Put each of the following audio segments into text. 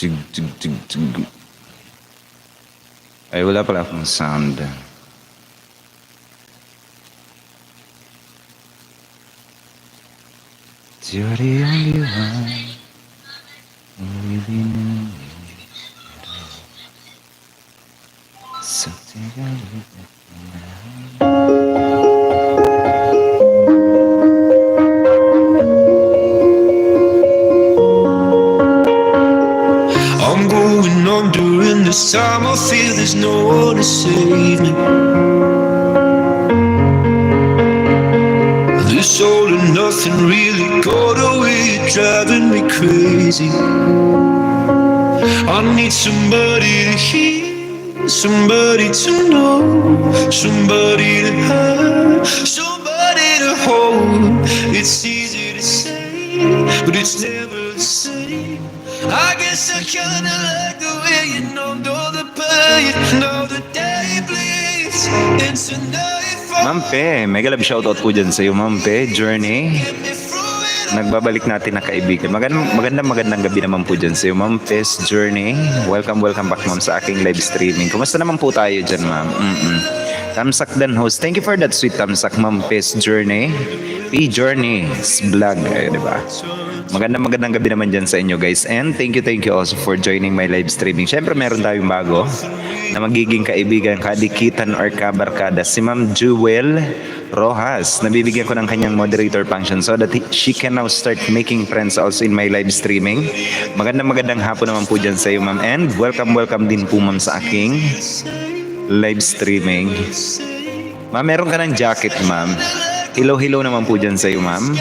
Tig, tig, tig, tig. Ay, wala pala akong sound. You're the only one. So take a look at me now. I'm going on during this time. I feel there's no one to save me. This all and nothing really got away, driving me crazy. I need somebody to hear, somebody to know, somebody to have, somebody to hold. It's easy to say, but it's never the same. I guess I kinda like the way you numbed all the pain. Now the day bleeds into nightfall. Ma'am Pe, mega love shoutout po dyan sa iyo, Ma'am Pe, Journey. Nagbabalik natin na kaibigan. Magandang gabi naman po dyan sa iyo, Ma'am Pe's Journey. Welcome back, Ma'am, sa aking live streaming. Kumusta naman po tayo dyan, Ma'am? Tamsak Dan host. Thank you for that sweet tamsak, Ma'am Pe's Journey. P-Journey's vlog. Ay, diba? Magandang gabi naman dyan sa inyo, guys. And thank you also for joining my live streaming. Siyempre, meron tayong bago na magiging kaibigan, kadikitan or kabarkada. Si Ma'am Jewel Rojas. Nabibigyan ko ng kanyang moderator function so that she can now start making friends also in my live streaming. Magandang hapon naman po dyan sa iyo, Ma'am. And welcome din po, Ma'am, sa aking live streaming. Ma'am, meron ka ng jacket, Ma'am. Hello naman po dyan sa iyo, Ma'am.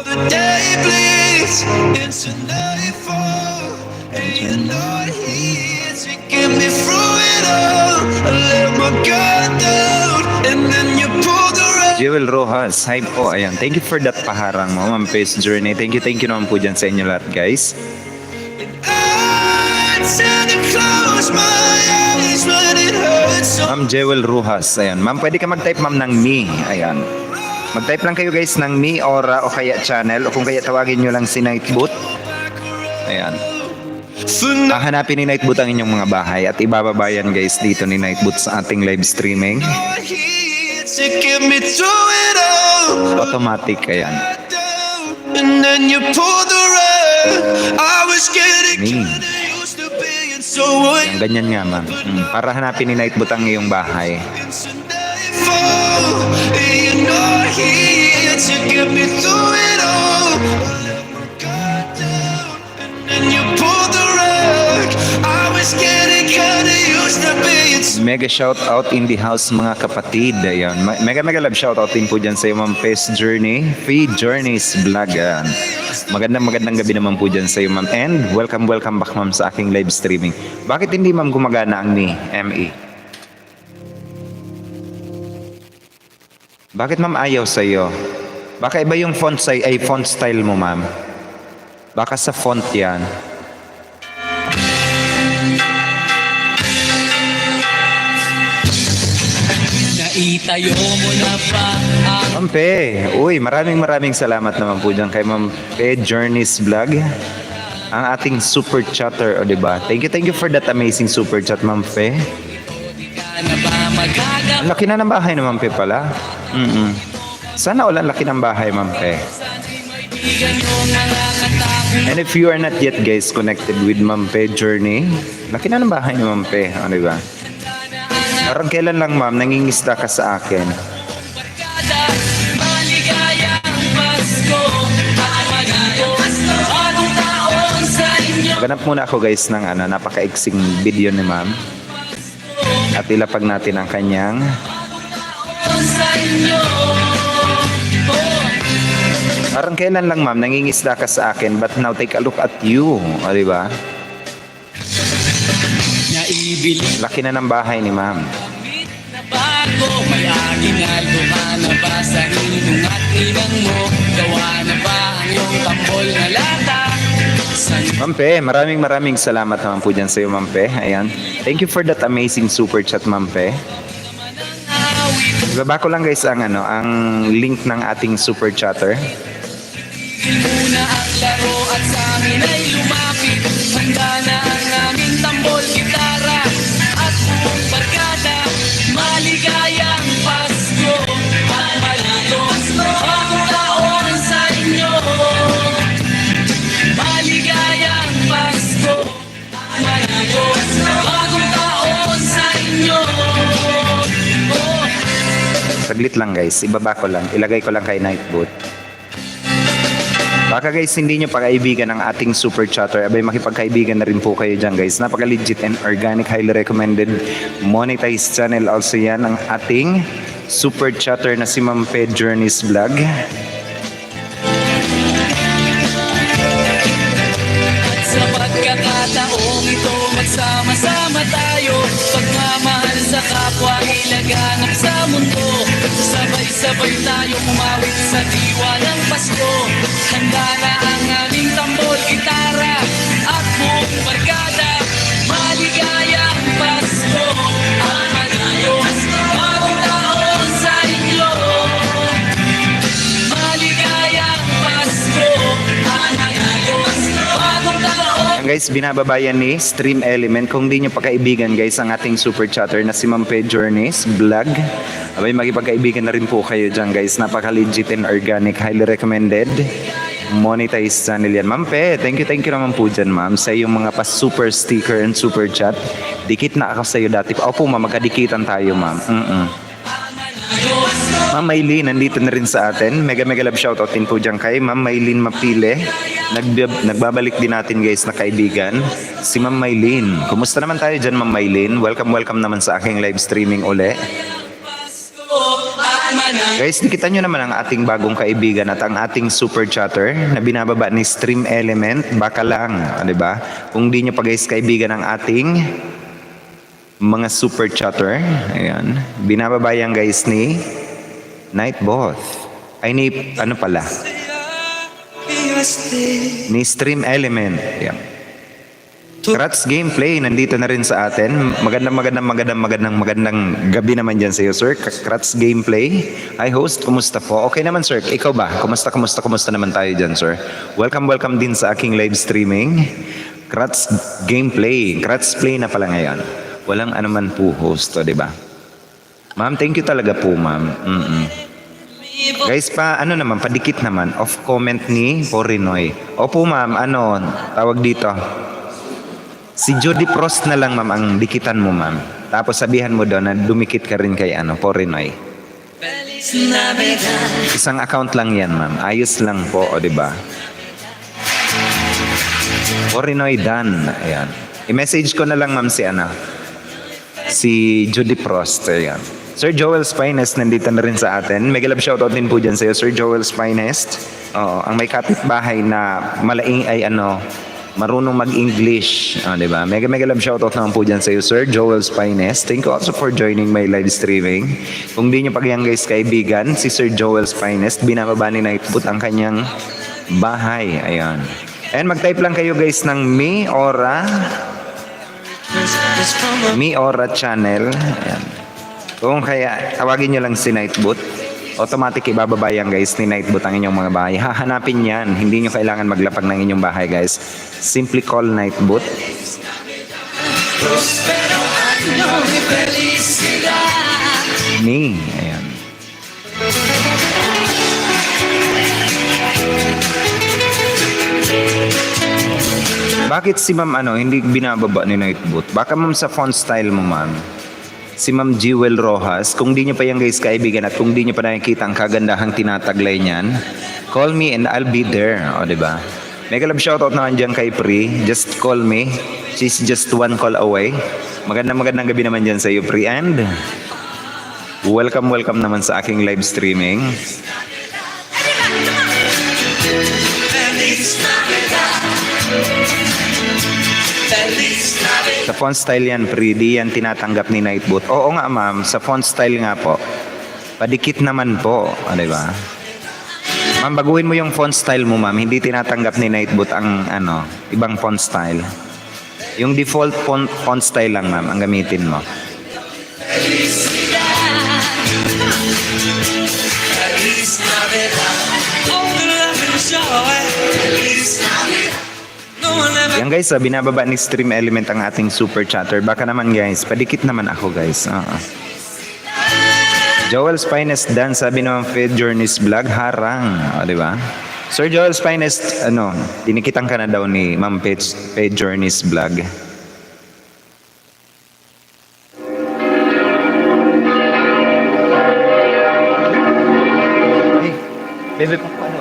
The day bleeds into nightfall, and you're not here to get me through it all. I let my guard down, and then you pulled the rug. Jewel Rojas, hi po. Ayan, thank you for that paharang mo, Ma'am Pe's Journey. Thank you naman po dyan sa inyo lahat, guys. I tend to close my eyes when it hurts so. Ma'am Jewel Rojas, ayan. Ma'am, pwede ka mag-type, Ma'am, ng me. Ayan. Mag-type lang kayo, guys, ng me, aura, o kaya channel, o kung kaya tawagin nyo lang si Nightboot. Ayan. Hahanapin ni Nightboot ang inyong mga bahay at ibababa yan, guys, dito ni Nightboot sa ating live streaming. To get me through it all. Automatic, ayan. And then you pulled the rug. I was getting Me. kinda used to being so what. Ayan, ganyan nga, Ma'am. Para hanapin ni Nightboot ang iyong bahay. It's a nightfall, and you're not here to get me through it all. I let my guard down, and then you pulled the rug. I was getting kinda used to being so. Mega shout out in the house, mga kapatid. Ayan. Mega love shout out din po dyan sa iyo, Ma'am Pe's Journey. P-Journey's vlog. Ayan. Magandang gabi naman po dyan sa iyo, Ma'am. And welcome back, Ma'am, sa aking live streaming. Bakit hindi, Ma'am, gumagana ang ME? Bakit, Ma'am, ayaw sa iyo? Baka iba yung font style mo, Ma'am. Baka sa font yan. Naitayo mo na pa ang Ma'am Pe, uy, maraming salamat naman po dyan kay Ma'am Pe Journey's Vlog. Ang ating super chatter, o diba? Thank you for that amazing super chat, Ma'am Pe. na ba magagamit? Ang laki na ng bahay na, Ma'am Pe, pala. Sana ulan laki ng bahay, Ma'am Pe. And if you are not yet, guys, connected with Ma'am Pe Journey, laki na ng bahay ni Ma'am Pe, o diba? Parang kailan lang, Ma'am, nangingisda ka sa akin. Maligayang Pasko at magigos bagong taon sa inyo. Ganap muna ako, guys, ng napaka-exing video ni Ma'am. At ilapag natin ang kanyang Sa inyo. parang kailan lang, Ma'am, nangingisda ka sa akin, but now take a look at you, o diba? Naibili Laki na ng bahay ni Ma'am. na bago may aginaldo ka na ba sa ninong at inang mo? Gawa na ba ang iyong tambol na lata? Sa Ma'am Pe, maraming salamat naman po dyan sa iyo, Ma'am Pe. Ayan. Thank you for that amazing super chat, Ma'am Pe. awit Ibaba ko lang, guys, ang link ng ating super chatter. muna ang laro at sa amin ay lumapit. malapit. Handa na ang aming tambol, gitara at buong barkada. Maligayang Pasko at maligos bagong taon sa inyo. Maligayang Pasko at maligos bagong taon sa inyo. Oh. Saglit lang guys, ibaba ko lang, ilagay ko lang kay Nightbot. Baka guys, hindi nyo pakaibigan ang ating super chatter. Abay, makipagkaibigan na rin po kayo dyan guys. Napaka-legit and organic, highly recommended, monetized channel also yan ang ating super chatter na si Ma'am Pe Journeys Vlog. At sa pagkakataong ito, magsama-sama tayo. Pagmamahal sa kapwa, ilaganap sa mundo. Sabay-sabay tayo umawit sa diwa ng Pasko. Handa na ang aming tambol, gitara at buong barkada. Maligayang Pasko at maligos bagong taon sa inyo. Maligayang Pasko at maligos bagong taon. Guys, binababayan ni Stream Element. Kung di nyo pakaibigan guys ang ating super chatter na si Ma'am Pe Journeys Vlog, abay makipagkaibigan na rin po kayo dyan guys. Napaka-legit and organic, highly recommended, monetized channel yan. Ma'am Pe, thank you naman po dyan ma'am sa iyong mga pa-super sticker and super chat. Dikit na ako sa iyo dati. Opo ma'am, magkadikitan tayo ma'am. Ma'am Maylene, nandito na rin sa atin. Mega love shoutout din po dyan kay Ma'am Maylene Mapile. Nagbabalik din natin guys na kaibigan, si Ma'am Maylene. Kumusta naman tayo dyan Ma'am Maylene? Welcome naman sa aking live streaming uli. Guys, nakita nyo naman ang ating bagong kaibigan at ang ating super chatter na binababa ni Stream Element. Baka lang, di ba? Kung di nyo pa guys kaibigan ang ating mga super chatter, ayan, binababa yan guys ni Nightbot. Ay ni, ano pala? Ni Stream Element. Ayan. Krats Gameplay, nandito na rin sa atin. Magandang gabi naman dyan sa iyo, sir. Krats Gameplay. Hi, host. Kumusta po? Okay naman, sir. Ikaw ba? Kumusta naman tayo dyan, sir? Welcome din sa aking live streaming. Krats Gameplay. Krats Play na pala ngayon. Walang anuman po, host, di ba? Ma'am, thank you talaga po, ma'am. Guys, padikit naman. Off comment ni Porinoy. Opo, ma'am, tawag dito. Si Jody Prost na lang ma'am ang dikitan mo ma'am. Tapos sabihan mo daw na dumikit ka rin kay Porinoy. Isang account lang yan ma'am. Ayos lang po, o diba? Porinoy Dan. Ayan. I-message ko na lang ma'am si Jody Prost. Ayan. Sir Joel's Finest nandito na rin sa atin. Mega love shoutout din po dyan sa iyo, Sir Joel's Finest. Oo, ang may kapitbahay na malaing ay marunong mag-English, di ba? Mega love shoutout naman po dyan sa iyo, Sir Joel's Finest. Thank you also for joining my live streaming. Kung di nyo yan guys kaibigan, si Sir Joel's Finest, binababa ni Nightbot ang kanyang bahay. Ayan. And mag-type lang kayo guys ng Mi Ora channel. Ayan. Kung kaya, tawagin nyo lang si Nightbot. Automatic ibababa yan guys ni Nightbot ang inyong mga bahay. Hahanapin yan. Hindi nyo kailangan maglapag ng inyong bahay guys. Simply call Nightbot. Me. Ayan. Bakit si ma'am hindi binababa ni Nightbot? Baka ma'am sa font style mo ma'am. Si Ma'am Jewel Rojas, kung di nyo pa yan guys kaibigan at kung di nyo pa nakikita ang kagandahang tinataglay niyan, call me and I'll be there. O diba? Mega love shoutout naman dyan kay Pri. Just call me. She's just one call away. Magandang gabi naman dyan sa iyo Pri. And welcome naman sa aking live streaming. Sa font style yan, Pri, di yan tinatanggap ni Nightbot. Oo nga ma'am, sa font style nga po. Padikit naman po, diba? Ma'am, baguhin mo yung font style mo ma'am. Hindi tinatanggap ni Nightbot ang ibang font style. Yung default font style lang ma'am, ang gamitin mo. Yan guys, binababa ni Stream Element ang ating super chatter. Baka naman guys, padikit naman ako guys. Joel's Finest Dan, sabi naman Fed Journeys Vlog, harang. O, di ba? Sir Joel's Finest, dinikitan ka na daw ni Ma'am Fed Journeys Vlog. Hey, bebe pa ano?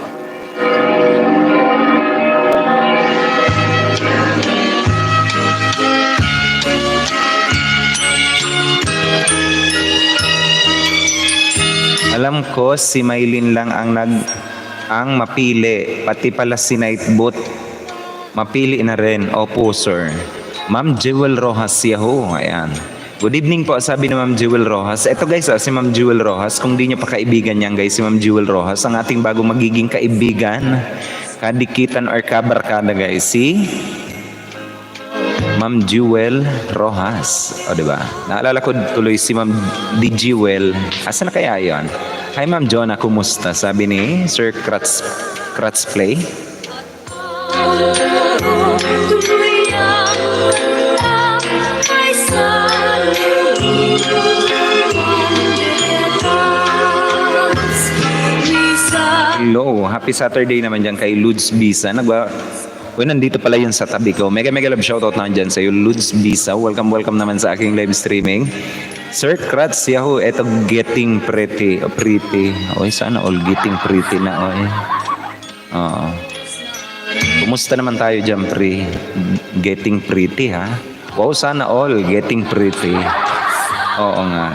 Alam ko si Maylin lang ang mapili, pati pala si Nightbot mapili na rin. Opo sir. Ma'am Jewel Rojas Yahoo. Ayan. Good evening po, sabi ni Ma'am Jewel Rojas. Ito guys, si Ma'am Jewel Rojas, kung di nyo pa kaibigan yan guys, si Ma'am Jewel Rojas, ang ating bago magiging kaibigan, kadikitan or kabarkada guys, si Ma'am Jewel Rojas. O, diba? Naalala ko tuloy si Ma'am D. Jewel. Asa na kaya yon? Hi Ma'am Jonah, kumusta? Sabi ni Sir Kratz Play. Hello, happy Saturday naman dyan kay Ludes Bisa. Uy, nandito pala yun sa tabi ko. Mega love shoutout naman dyan sa'yo, Ludes Bisa. Welcome naman sa aking live streaming. Sir Kratz Yahoo, eto getting pretty. Oy, sana all getting pretty na, oy. Oo. Kumusta naman tayo dyan, pre? Getting pretty, ha? Wow, sana all getting pretty. Oo nga.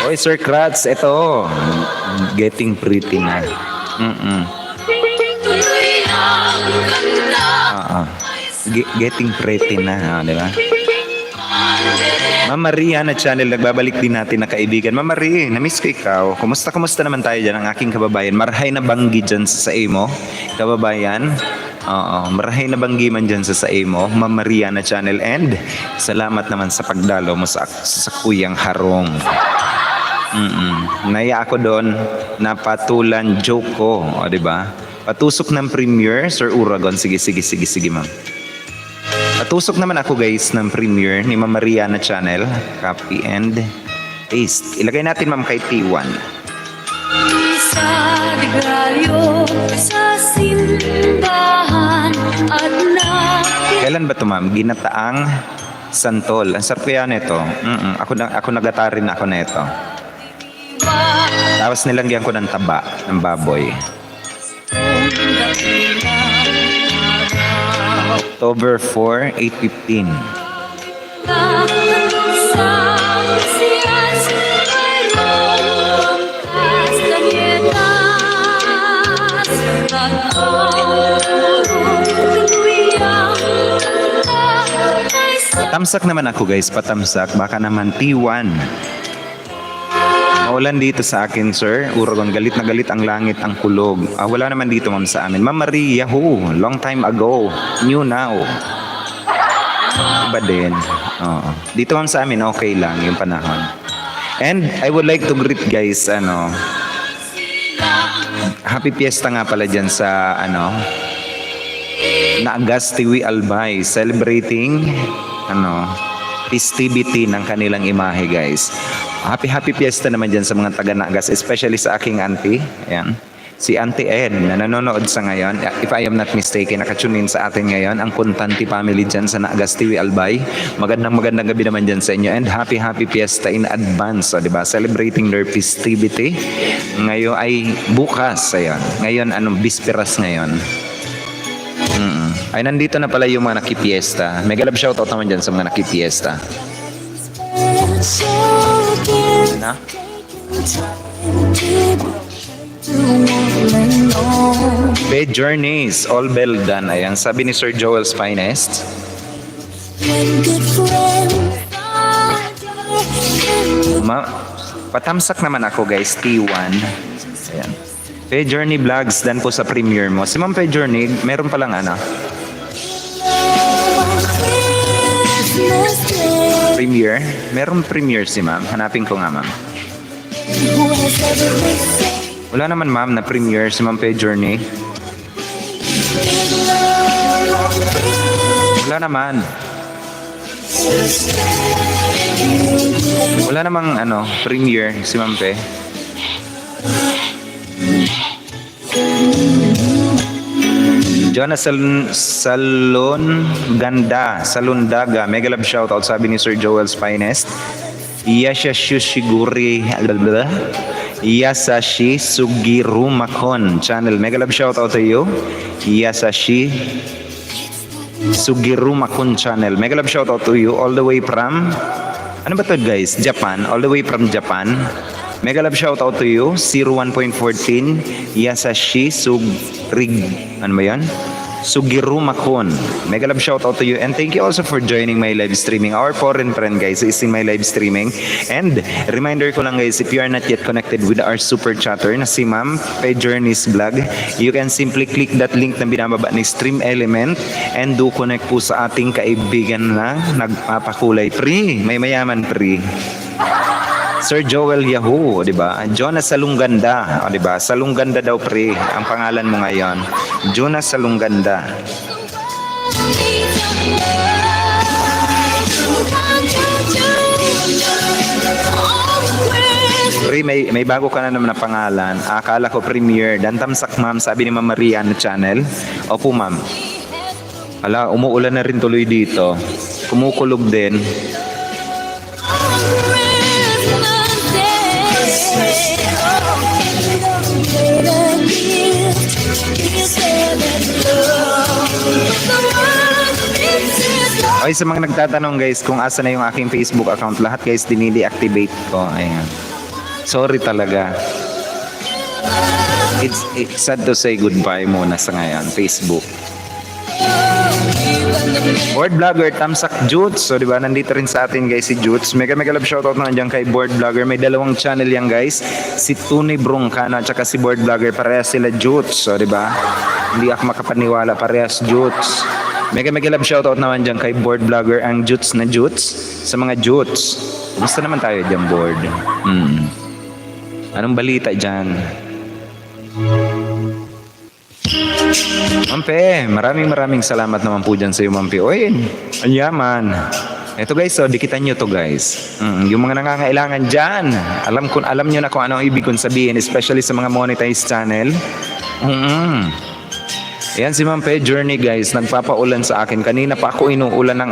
Oy, Sir Kratz, eto. Getting pretty na. Getting pretty na, di ba? Ma'am Maria na channel, nagbabalik din natin na kaibigan. Ma'am Maria, na-miss ko ikaw. Kumusta naman tayo dyan, ang aking kababayan? Marahay na banggi dyan sa mo, kababayan. Oo, marahay na banggi man dyan sa mo, Ma'am Maria na channel. And salamat naman sa pagdalo mo sa Kuyang Harong. Naya ako doon, napatulan joke ko, o di ba? Patusok ng premiere, Sir Uragon. Sige, ma'am. Patusok naman ako guys ng premiere ni Ma'am Maria na channel. Copy and paste. Ilagay natin ma'am kay T1. Sa degralyo, sa simbahan at Kailan ba ito ma'am? Ginataang santol. Ang sarap kaya nito. Ako nagatarin ako na ito. Tapos nilagyan ko ng taba ng baboy. October 4, 8:15. Patamsak naman ako guys, patamsak. Baka naman T1. Maulan dito sa akin, sir. Uragon, galit na galit ang langit, ang kulog. Wala naman dito, ma'am, sa amin. Ma'am Maria, long time ago. New now. Iba din. Oo. Dito, ma'am, sa amin, okay lang yung panahon. And I would like to greet, guys, happy fiesta nga pala dyan sa, Naagastiwi Albay, celebrating, festivity ng kanilang imahe, guys. Happy fiesta naman dyan sa mga taga Nagas, especially sa aking auntie. Ayan. Si Auntie Ed na nanonood sa ngayon. If I am not mistaken, nakatunin sa atin ngayon ang Kuntanti family dyan sa Nagas TV Albay. Magandang gabi naman dyan sa inyo. And happy fiesta in advance. So, diba? Celebrating their festivity. Ngayon ay bukas. Ayan. Ngayon, bisperas ngayon. Ay, nandito na pala yung mga nakipiesta. Mega love shoutout naman dyan sa mga nakipiesta. Na? Bed Journeys, all well done. Ayan, sabi ni Sir Joel's Finest. Patamsak naman ako guys, T1. Ayan. Bed Journey Vlogs, dan po sa premiere mo. Si Ma'am Bed Journey, meron palang premiere? Meron premiere si ma'am. Hanapin ko nga ma'am. Wala naman ma'am na premiere si Ma'am Pay Journey. Wala naman. Wala namang premiere si Mampe. Jonas Salon Ganda, Salundaga, mega love shoutout sabi ni Sir Joel's Finest. Yasashi Sugirumakon channel, mega love shoutout to you. Yasashi Sugirumakon channel, mega love shoutout to you all the way from ano ba to guys? Japan, all the way from Japan. Mega love shoutout to you, 01.14 Yasashi ano ba yan? Sugirumakon. Mega love shoutout to you and thank you also for joining my live streaming. Our foreign friend guys is in my live streaming. And reminder ko lang guys, if you are not yet connected with our super chatter na si Ma'am Pe Journey's Vlog, you can simply click that link na binababa ni Stream Element and do connect po sa ating kaibigan na nagpapakulay. Pre, may mayaman pre. Sir Joel Yahoo, di ba? Jonas Salungganda, di ba? Salungganda daw pre, ang pangalan mo ngayon. Jonas Salungganda. Pre, may bago ka na naman na pangalan. Akala ko premiere. Dantamsak ma'am, sabi ni Ma'am Maria channel. Opo ma'am. Ala, umuulan na rin tuloy dito. Kumukulog din. Okay, sa mga nagtatanong guys kung asa na yung aking Facebook account, lahat guys dinili-activate ko. Ayan. Sorry talaga. It's sad to say goodbye muna sa ngayon, Facebook. Board Vlogger, Tamsak Jutes. So, di ba, nandito rin sa atin guys si Jutes. Mega love shoutout na dyan kay Board Vlogger. May dalawang channel yan guys. Si Tony Brongcano at saka si Board Vlogger. Parehas sila Jutes. So, di ba? Hindi ako makapaniwala. Parehas Jutes. Mega love shoutout naman dyan kay Board Vlogger. Ang Jutes na Jutes. Sa mga Jutes. Kumusta naman tayo dyan, Board? Anong balita dyan? Mampe, maraming salamat naman po dyan sa iyo, Mampe. Oy, ang yaman. Ito guys, so dikitan nyo to guys. Yung mga nangangailangan dyan, alam nyo na kung ano ang ibig kong sabihin, especially sa mga monetized channel. Ayan si Mampe Journey guys, nagpapaulan sa akin. Kanina pa ako inuulan ng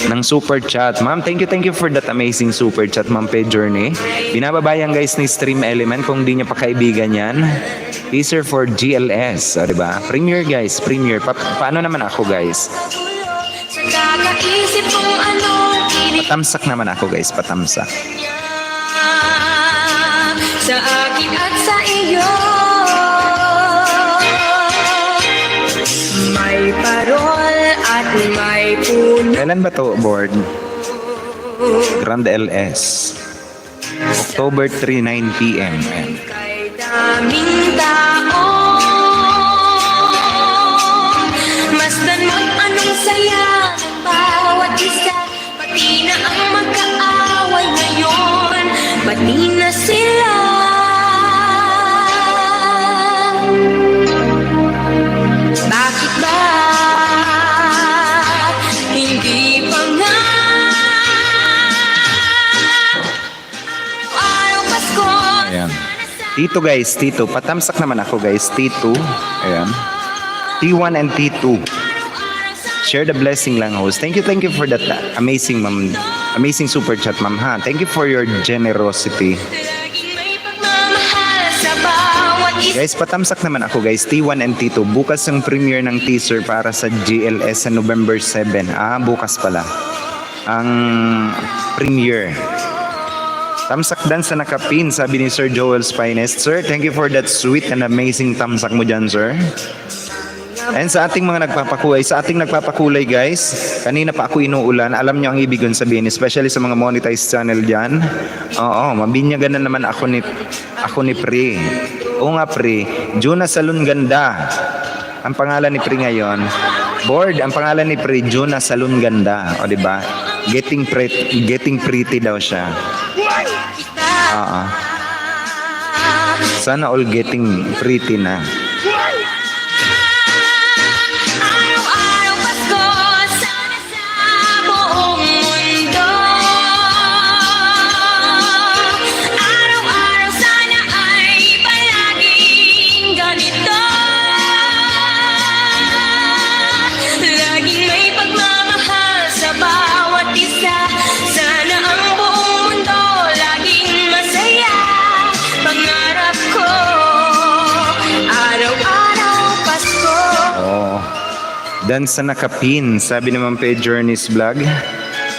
ng super chat. Ma'am, thank you for that amazing super chat, Mampe Journey. Binababayan guys ni Stream Element kung di nyo pa kaibigan yan. Teaser for GLS, diba? Premiere guys, premiere. Paano naman ako guys? Patamsak naman ako guys, patamsak. Sa akin at sa iyo, may parol at may puno. Kailan ba to, Board? Grand LS. October 3, 9 p.m. Kay daming tao, masdan mo anong saya ng bawat isa. Pati na ang magkaaway ngayon, pati na sila. Bakit ba hindi pa nga araw Pasko? Ayan. Tito guys, Tito. Patamsak naman ako guys. Tito. Ayan. T1 and T2. Share the blessing lang host. Thank you for that amazing ma'am. Amazing super chat ma'am ha. Thank you for your generosity. Laging may pagmamahal sa bawat isa. Guys, patamsak naman ako guys. T1 and T2. Bukas ang premiere ng teaser para sa GLS sa November 7. Bukas pala. Ang premiere. Tamsak dan sa nakapin, sabi ni Sir Joel's Finest. Sir, thank you for that sweet and amazing tamsak mo dyan, sir. And sa ating mga nagpapakulay, guys, kanina pa ako inuulan. Alam nyo ang ibig kong sabihin, especially sa mga monetized channel dyan. Oo, mabinyagan na naman ako ni Pre. Oo nga, Pre. Jonas Salunganda. Ang pangalan ni Pre ngayon. Board, ang pangalan ni Pre, Jonas Salunganda. O, diba? Getting pretty daw siya. Sana all getting pretty na. Dan sa nakapin, sabi ni Ma'am Pe Journey's Vlog.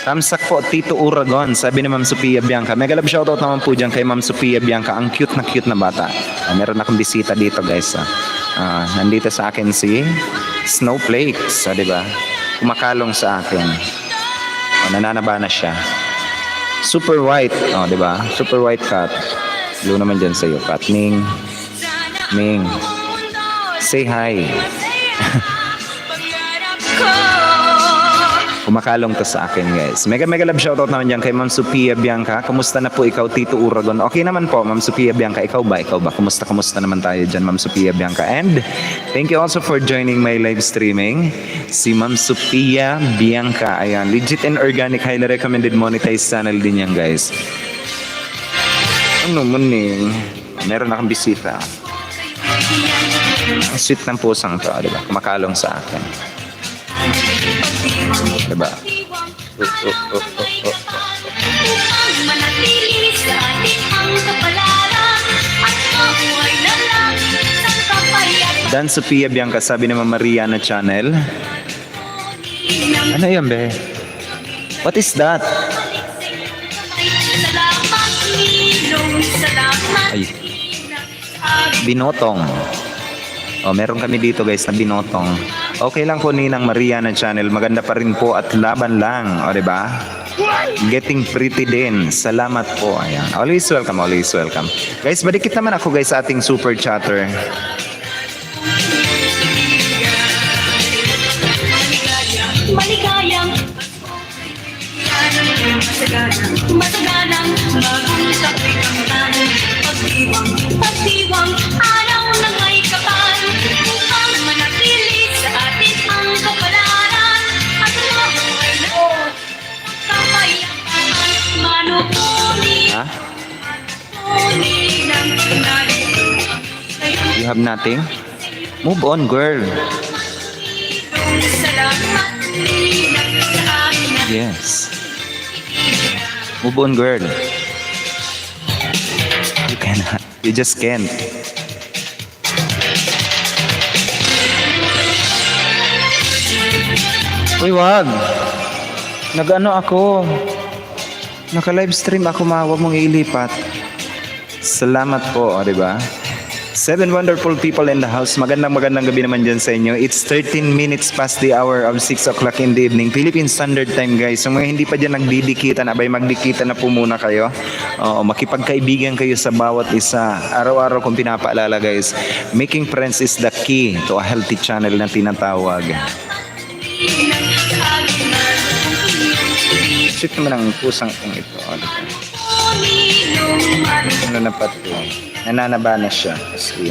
Tamsak po, Tito Uragon, sabi ni Ma'am Sophia Bianca. Mega love shoutout naman po dyan kay Ma'am Sophia Bianca. Ang cute na bata. Meron akong bisita dito guys. Nandito sa akin si Snowflakes, di ba? Kumakalong sa akin. Nananaba na siya. Super white, di ba? Super white cat. Blue naman dyan sa'yo, Kat. Ming. Say hi. Kumakalong to sa akin guys. Mega love shoutout naman dyan kay Ma'am Sophia Bianca. Kamusta na po ikaw, Tito Uragon? Okay naman po, Ma'am Sophia Bianca. Ikaw ba? Kamusta naman tayo dyan, Ma'am Sophia Bianca? And thank you also for joining my live streaming. Si Ma'am Sophia Bianca. Ayan, legit and organic, highly recommended monetized channel din yan guys. Ano muning? Meron akong bisita. Ang sweet ng pusang to, diba? Kumakalong sa akin. Diba? Upang manatili sa atin ang kapalaran at mabuhay na lang sa kapayapaan. Dan Sophia Bianca, sabi naman Maria na channel. Ano yan, be? What is that? Salamat, Ninong, salamat. Ay, binotong. Meron kami dito guys na binotong. Okay lang po Ninang Maria na channel. Maganda pa rin po at laban lang. Diba? Getting pretty din. Salamat po. Ayan. Always welcome, always welcome. Guys, badikit naman ako guys sa ating super chatter. Maligayang masaganang bagong kapitangkan. Pagdiwang araw na may kapal upang manatili sa atin ang kapalaran at mabuhay na kapayapaan. Manupuni Ha? ng tunay. You have nothing? Move on, girl. Salamat sa amin. Yes. Move on, girl. You cannot. You just can't. Uy, wag. Nag-ano ako. Naka-live stream ako, wag mong ilipat. Salamat po, di ba? 7 wonderful people in the house. Magandang gabi naman dyan sa inyo. It's 13 minutes past the hour of 6 o'clock in the evening. Philippine Standard Time guys. So mga hindi pa dyan nagdidikitan, abay magdikitan na po muna kayo. Makipagkaibigan kayo sa bawat isa. Araw-araw kong pinapaalala guys. Making friends is the key to a healthy channel na tinatawag. Shit naman ang pusang kong ito. Ano na pa ito? Nananaba na siya.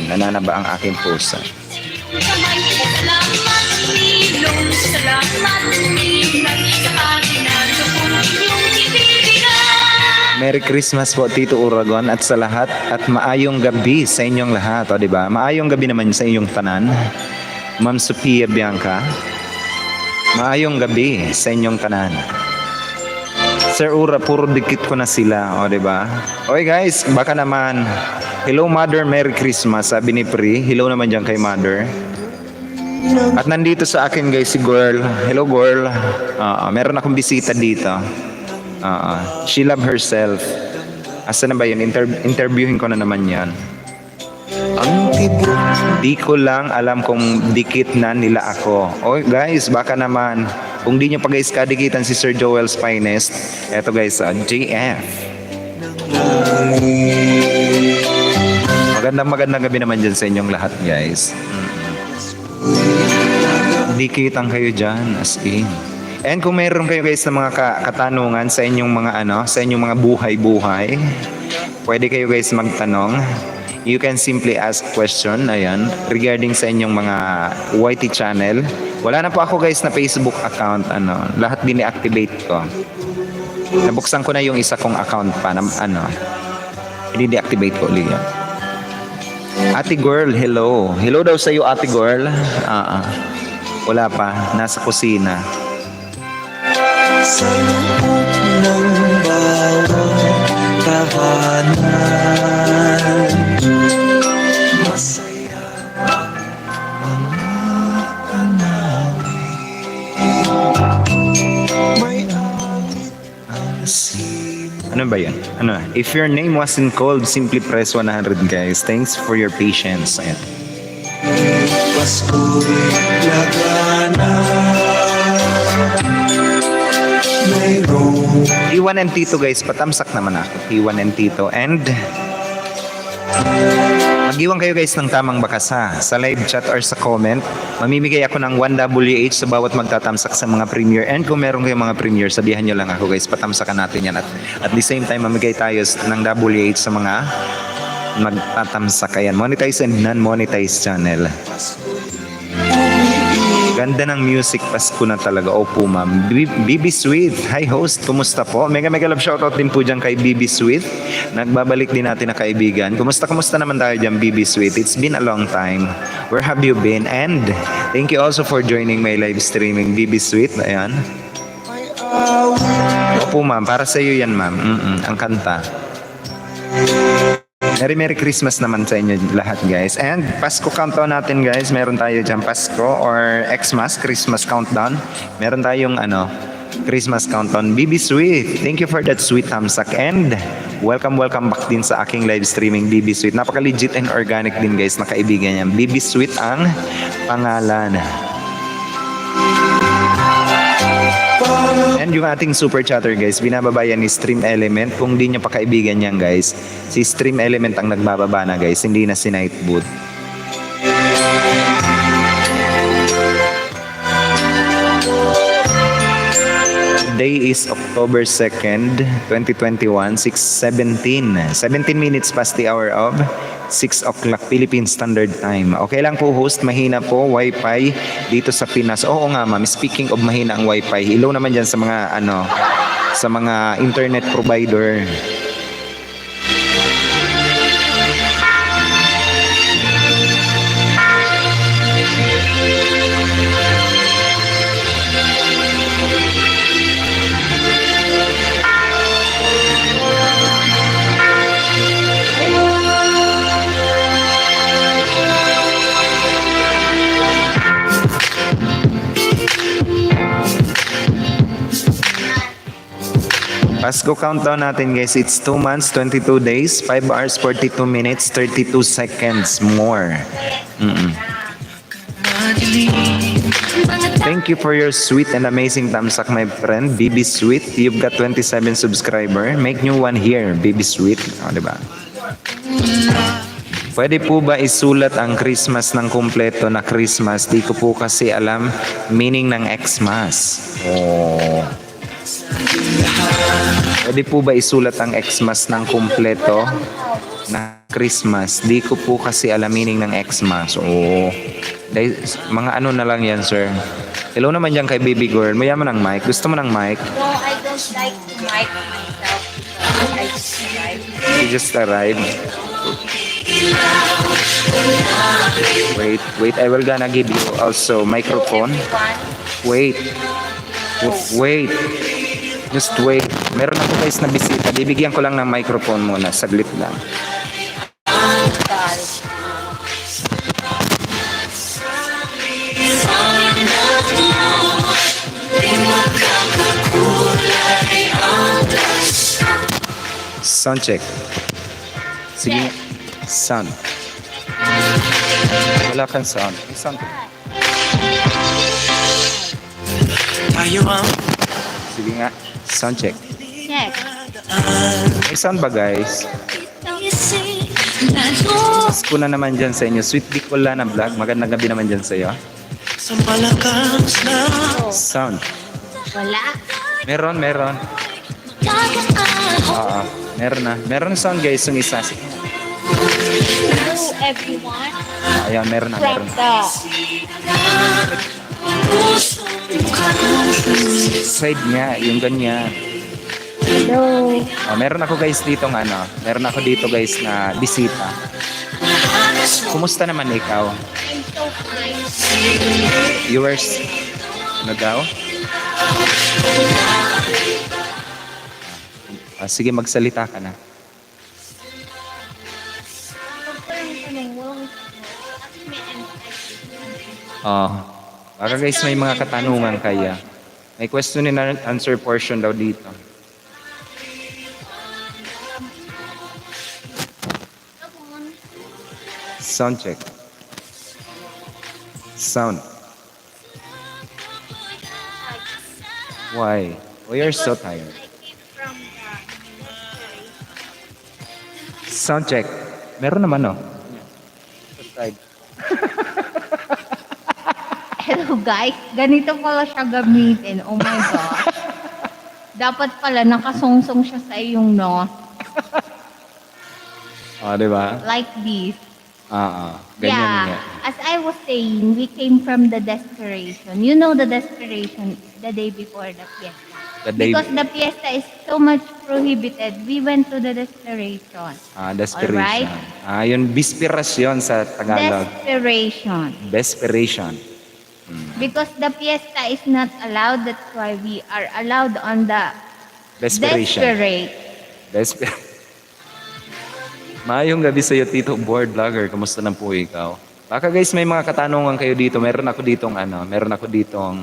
Nananaba ang aking pusa. Salamat, Ninong, salamat, Ninang, sa atin ang iyong ibibigay. Merry Christmas po Tito Uragon at sa lahat at maayong gabi sa inyong lahat, di ba? Maayong gabi naman sa inyong tanan. Ma'am Sophia Bianca. Maayong gabi sa inyong tanan. Sir Ura, puro dikit ko na sila, di ba? Okay guys, baka naman. Hello Mother, Merry Christmas, sabi ni Pri. Hello naman dyan kay Mother. At nandito sa akin guys si girl. Hello girl. Meron akong bisita dito. She love herself. Asa na ba yun? Interviewin ko na naman yan. Di ko lang alam kung dikit na nila ako. Okay guys, baka naman. Kung di nyo pa guys kadikitan si Sir Joel's Finest. Eto guys, JF. Magandang gabi naman dyan sa inyong lahat guys. Dikitan kayo dyan as in. And kung mayroon kayo guys na mga katanungan sa inyong mga sa inyong mga buhay-buhay, pwede kayo guys magtanong. You can simply ask question, ayan, regarding sa inyong mga YT channel. Wala na po ako guys na Facebook account, lahat din i-activate ko. Nabuksan ko na yung isa kong account pa, i-deactivate ko ulit yan. Ate girl, hello. Hello daw sa iyo, ate girl. Wala pa, nasa kusina. Sa loob ng bawat tahanan, masaya ang mga panawin. Ano ba yan? Ano? If your name wasn't called, simply press 100 guys. Thanks for your patience. Ayan. Pasko'y lagana. Mayroong T1 and T2 guys, patamsak naman ako. T1 and T2 and mag-iwan kayo guys ng tamang bakas ha. Sa live chat or sa comment, mamimigay ako ng 1WH sa bawat magtatamsak sa mga premiere. And kung meron kayong mga premiere, sabihan nyo lang ako guys, patamsakan natin yan. At the same time, mamigay tayo ng WH sa mga magtatamsak. Ayan, monetized and non-monetized channel. Ganda ng music, Pasko na talaga. Opo ma'am. BB Sweet, hi host, kumusta po? Mega love shoutout din po dyan kay BB Sweet. Nagbabalik din natin na kaibigan. Kumusta naman tayo dyan BB Sweet? It's been a long time. Where have you been? And thank you also for joining my live streaming BB Sweet. Ayan. Opo ma'am, para sa iyo yan ma'am. Ang kanta. Merry Christmas naman sa inyo lahat guys. And Pasko countdown natin guys. Meron tayo dyan Pasko or Xmas, Christmas countdown. Meron tayong Christmas countdown. BB Sweet, thank you for that sweet thumbs-up. And welcome back din sa aking live streaming BB Sweet. Napaka-legit and organic din guys na kaibigan niya. BB Sweet ang pangalan. And yung ating super chatter guys, binababa yan ni Stream Element. Kung di nyo pa kaibigan yan guys, si Stream Element ang nagbababa na guys, hindi na si Nightboot. Today is October 2nd, 2021, 6:17. 17 minutes past the hour of 6 o'clock Philippine Standard Time. Okay lang po host, mahina po Wi-Fi dito sa Pinas. Oo nga ma'am, speaking of mahina ang Wi-Fi, hello naman dyan sa mga sa mga internet provider. Pasko countdown natin guys, it's 2 months, 22 days, 5 hours, 42 minutes, 32 seconds more. Thank you for your sweet and amazing thumbs up my friend, BB Sweet. You've got 27 subscriber. Make new one here, BB Sweet. O, diba? Pwede po ba isulat ang Christmas ng kumpleto na Christmas? Di ko po kasi alam meaning ng Xmas. Oh. Pwede po ba isulat ang Xmas ng kumpleto na Christmas? Di ko po kasi alam meaning ng Xmas. Oo. Mga ano na lang yan, sir. Hello naman dyan kay baby girl. Mayaman ng mic. Gusto mo ng mic? No, I don't like to mic myself. I just drive. You just arrived. Wait. I will gonna give you also microphone. Wait. Just wait. Meron ako guys na bisita. Bibigyan ko lang ng microphone muna. Saglit lang. Sound check. Sige. Sound. Wala kang sound. Sound. Sige nga. Sound check. Check. May sound ba guys? Pasko na naman dyan sa inyo. Sweet Bicola na vlog. Magandang gabi naman dyan sa iyo. Sound. Wala. Meron. Meron na. Meron sound guys. Yung isa. Hello everyone. Ayan, meron na. From the Side niya. Yung ganyan. hello. Meron ako guys dito meron ako dito guys na bisita. Kumusta naman ikaw? I'm so fine. Viewers? Ano daw? Sige, magsalita ka na. Baka guys may mga katanungan kaya. May question and answer portion daw dito. Sound check. Sound. Why? Why are you so tired? Sound check. Meron naman, no? Side. Hello guys, ganito pala siya gamitin. Oh my gosh. Dapat pala nakasungsong siya sa iyong no. Di ba? Like this. Ganyan Yeah. nga. As I was saying, we came from the desperation. You know the desperation the day before the fiesta. The day- Because the fiesta is so much prohibited, we went to the desperation. Desperation. Alright? Yun, bispirasyon sa Tagalog. Desperation. Desperation. Because the fiesta is not allowed, that's why we are allowed on the Desperation. desperate. Desperate. Maayong gabi sa iyo, Tito Board Vlogger. Kamusta na po ikaw? Baka guys, may mga katanungan kayo dito. Meron ako ditong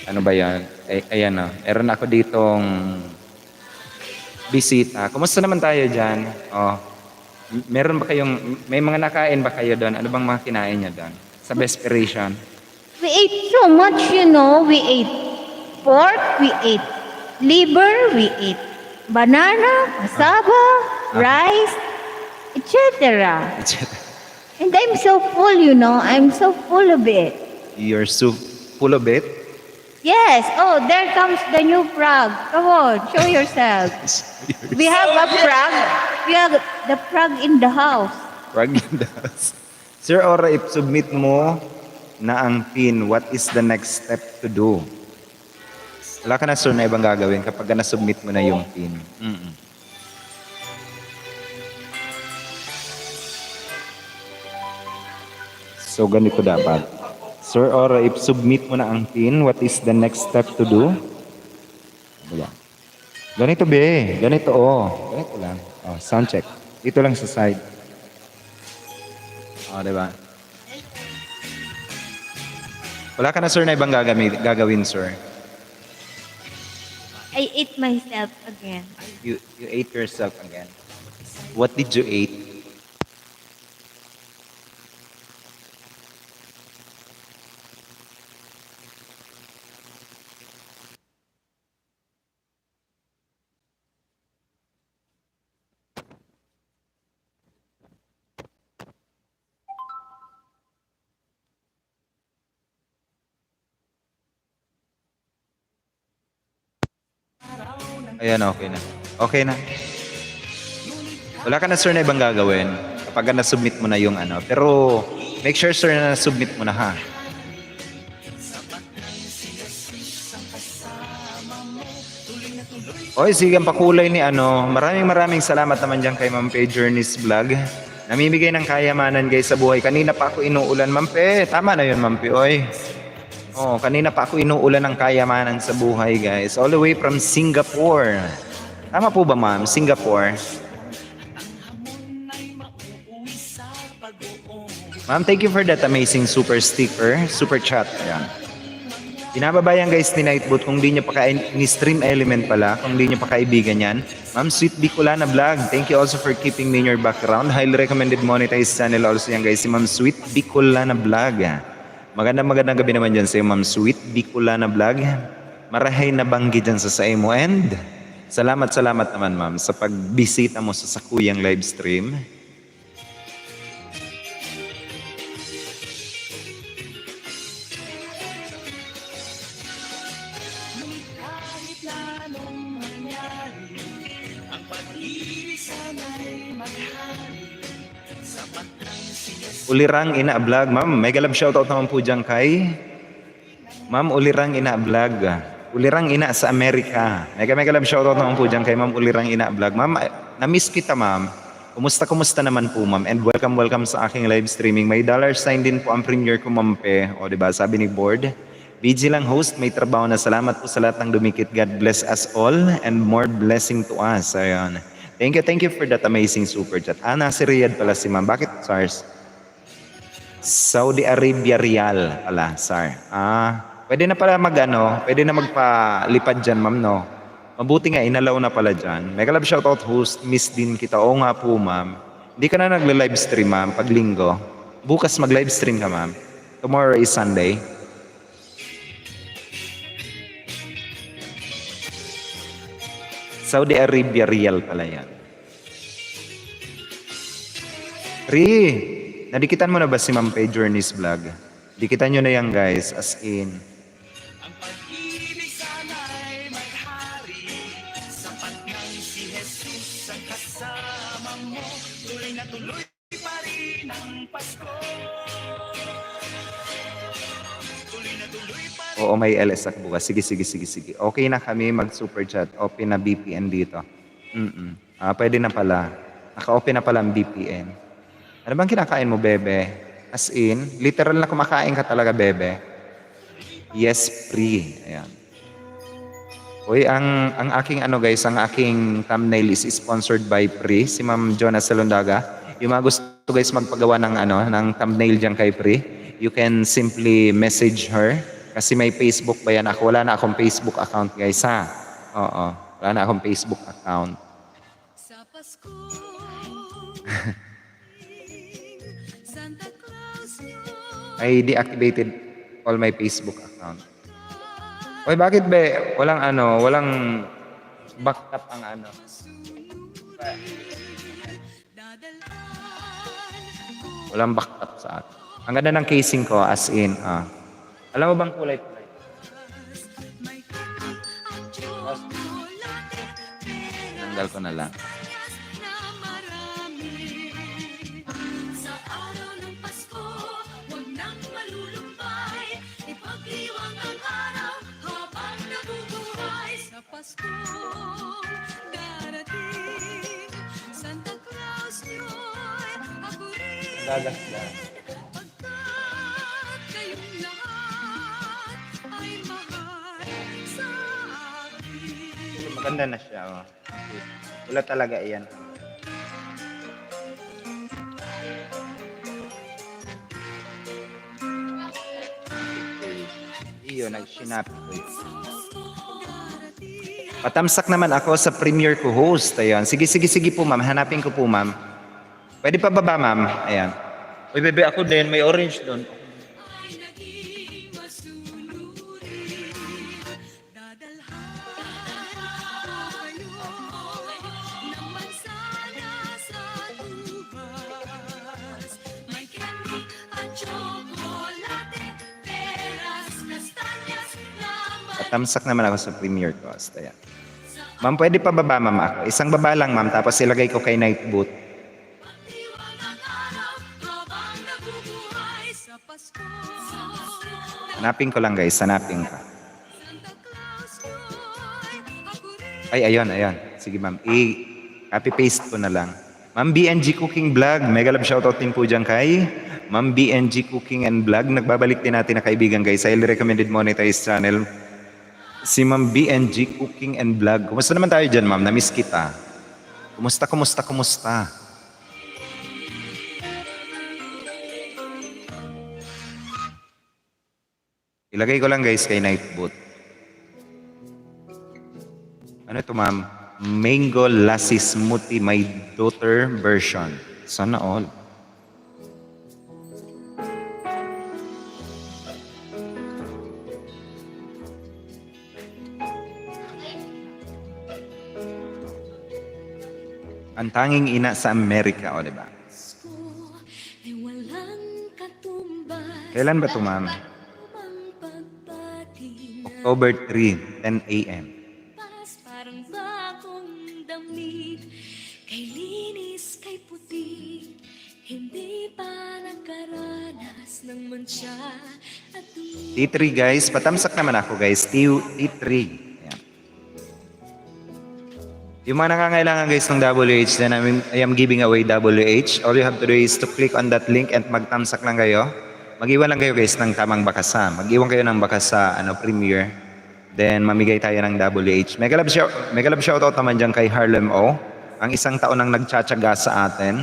ano ba yan? Ayan na. Meron ako ditong bisita. Kumusta naman tayo dyan? Meron ba may mga nakain ba kayo doon? Ano bang mga kinain niya doon? Sa Desperation? We ate so much, you know. We ate pork, we ate liver, we ate banana, cassava, rice, etc. And I'm so full, you know. I'm so full of it. You're so full of it? Yes. Oh, there comes the new frog. Come on, show yourself. We have a frog. We have the frog in the house. Ragidas. Sir Ora, if submit mo na ang PIN, what is the next step to do? Wala ka na, sir, na ibang gagawin kapag na-submit mo na yung PIN. So, ganito dapat. Sir Ora, if submit mo na ang PIN, what is the next step to do? Wala. Ganito, be. Ganito, Ganito lang. Sound check. Dito lang sa side. Diba? Wala ka na, sir, na ibang gagawin, sir. I ate myself again. You ate yourself again. What did you eat? Ayan, okay na. Okay na. Wala ka na, sir, na ibang gagawin kapag na-submit mo na yung ano. Pero make sure, sir, na na-submit mo na, ha? Oy, sige, ang pakulay ni ano. Maraming salamat naman dyan kay Ma'am Pe Journeys Vlog. Namimigay ng kayamanan, guys, sa buhay. Kanina pa ako inuulan, Ma'am Pe. Tama na yun, Ma'am Pe, oy. Kanina pa ako inuulan ng kayamanan sa buhay, guys. All the way from Singapore. Tama po ba, ma'am? Singapore. Ma'am, thank you for that amazing super sticker, super chat. Ayan. Pinababayan, guys, ni Nightbot kung di niyo pa ni Stream Element pala, kung di niyo pa kaibigan yan. Ma'am, Sweet Bicolana Vlog. Thank you also for keeping me in your background. Highly recommended monetized channel also yan, guys. Si Ma'am Sweet Bicolana Vlog. Magandang gabi naman dyan sa iyo, Ma'am Sweet Bicolana Vlog. Marahay na banggi dyan sa mo. And salamat naman, Ma'am, sa pagbisita mo sa Sakuyang live stream. Ulirang Ina Vlog, ma'am. Mega love shoutout naman po dyan kay Ma'am Ulirang Ina Vlog. Ulirang Ina sa Amerika. Mega love shoutout naman po dyan kay Ma'am Ulirang Ina Vlog. Ma'am, na-miss kita, ma'am. Kumusta naman po, ma'am? And welcome sa aking live streaming. May $sign din po ang premiere ko, Ma'am Pe. O, diba? Sabi ni Board. BG lang host, may trabaho na. Salamat po sa lahat ng dumikit. God bless us all and more blessing to us. Ayan. Thank you for that amazing super chat. Nasa Riyadh pala si ma'am. Bakit, SARS? Saudi Arabia Real pala, SAR. Pwede na pala pwede na magpalipad dyan, ma'am, no? Mabuti nga, inalaw na pala dyan. Mega love shoutout host, miss din kita. Oo nga po, ma'am. Hindi ka na nagle-live stream, ma'am, pag linggo. Bukas mag-live stream ka, ma'am. Tomorrow is Sunday. Saudi Arabia Riyal pala yan. Ri, nadikitan mo na ba si Ma'am Pay Journeys Vlog? Dikitan nyo na yan, guys, as in. Ang pag-ibig sana'y may hari, sapat nang si Jesus ang kasama mo, tuloy na tuloy pa rin ang Pasko. Tuloy na tuloy pa rin. Oo, may LS ako bukas. Sige. Okay na kami mag-super chat. Open na VPN dito. Pwede na pala. Naka-open na pala ang VPN. Ano bang kinakain mo, bebe? As in, literal na kumakain ka talaga, bebe. Yes, free. Ayan. Uy, ang aking guys, ang aking thumbnail is sponsored by Pri, si Ma'am Jonas Salondaga. Yung mga gusto guys magpagawa ng ng thumbnail diyan kay Pri, you can simply message her kasi may Facebook ba yan ako? Wala na akong Facebook account, guys, ha? Oo. Wala na akong Facebook account. Sa Pasko, Santa Claus I deactivated all my Facebook account. Uy, bakit be? Walang backed up ang Walang backed up sa akin. Ang ganda ng casing ko, as in, Alam mo bang kulay? may kape at tsokolate, Tanggal ko na lang. na marami. Sa araw ng Pasko, huwag nang malulumbay, ipagdiwang ang araw habang nabubuhay. Sa Pasko, darating, Santa Claus niyo'y ako rin. Gagasgas. Pagkat kayong lahat ay mahal sa akin. Maganda na siya. Wala talaga iyan. Iyo, nag-shinap ko. Patamsak naman ako sa premiere ko host. Ayan. Sige po, ma'am. Hanapin ko po, ma'am. Pwede pa baba, ma'am? Ayan. Uy, bebe, ako din. May orange doon. Ay naging masunurin, dadalhan ko kayo ng mansana sa tubas. May candy at tsokolate, peras, kastanyas, laman. Patamsak naman ako sa premiere ko host. Ayan. Ma'am, pwede pa baba, ma'am, ako? Isang baba lang, ma'am. Tapos ilagay ko kay night boot. Pagdiwang ang araw habang nabubuhay sa Pasko. Hanapin ko lang, guys. Hanapin ka. Santa Claus niyo'y ako rin. Ay, ayun. Sige, ma'am. Copy-paste ko na lang. Ma'am BNG Cooking Vlog. Mega love shoutout din po dyan kay Ma'am BNG Cooking and Vlog. Nagbabalik din natin na kaibigan, guys. Highly recommended monetized channel. Si Ma'am BNG Cooking and Vlog. Kumusta naman tayo dyan, ma'am? Namiss kita. Kumusta? Ilagay ko lang, guys, kay Nightboot. Ano ito, ma'am? Mango Lassi Smoothie, my daughter version. Sana all. Ang tanging ina sa Amerika, o diba? Pasko ay walang katumbas. Kailan ba ito, ma'am? Ang pagbati ng October 3, 10 a.m. pas, parang bagong damit. Kay linis, kay puti, hindi pa nagkaranas ng mancha at dumi. T3, guys. Patamsak naman ako, guys. T3. Ayan. Yung mga nangangailangan, guys, ng WH, then I am giving away WH. All you have to do is to click on that link and magtamsak lang kayo. Mag-iwan lang kayo, guys, ng tamang bakasa. Mag-iwan kayo ng bakasa, premiere. Then, mamigay tayo ng WH. Mega love shoutout naman dyan kay Harlem O. Ang isang taon nang nagtsatsaga sa atin.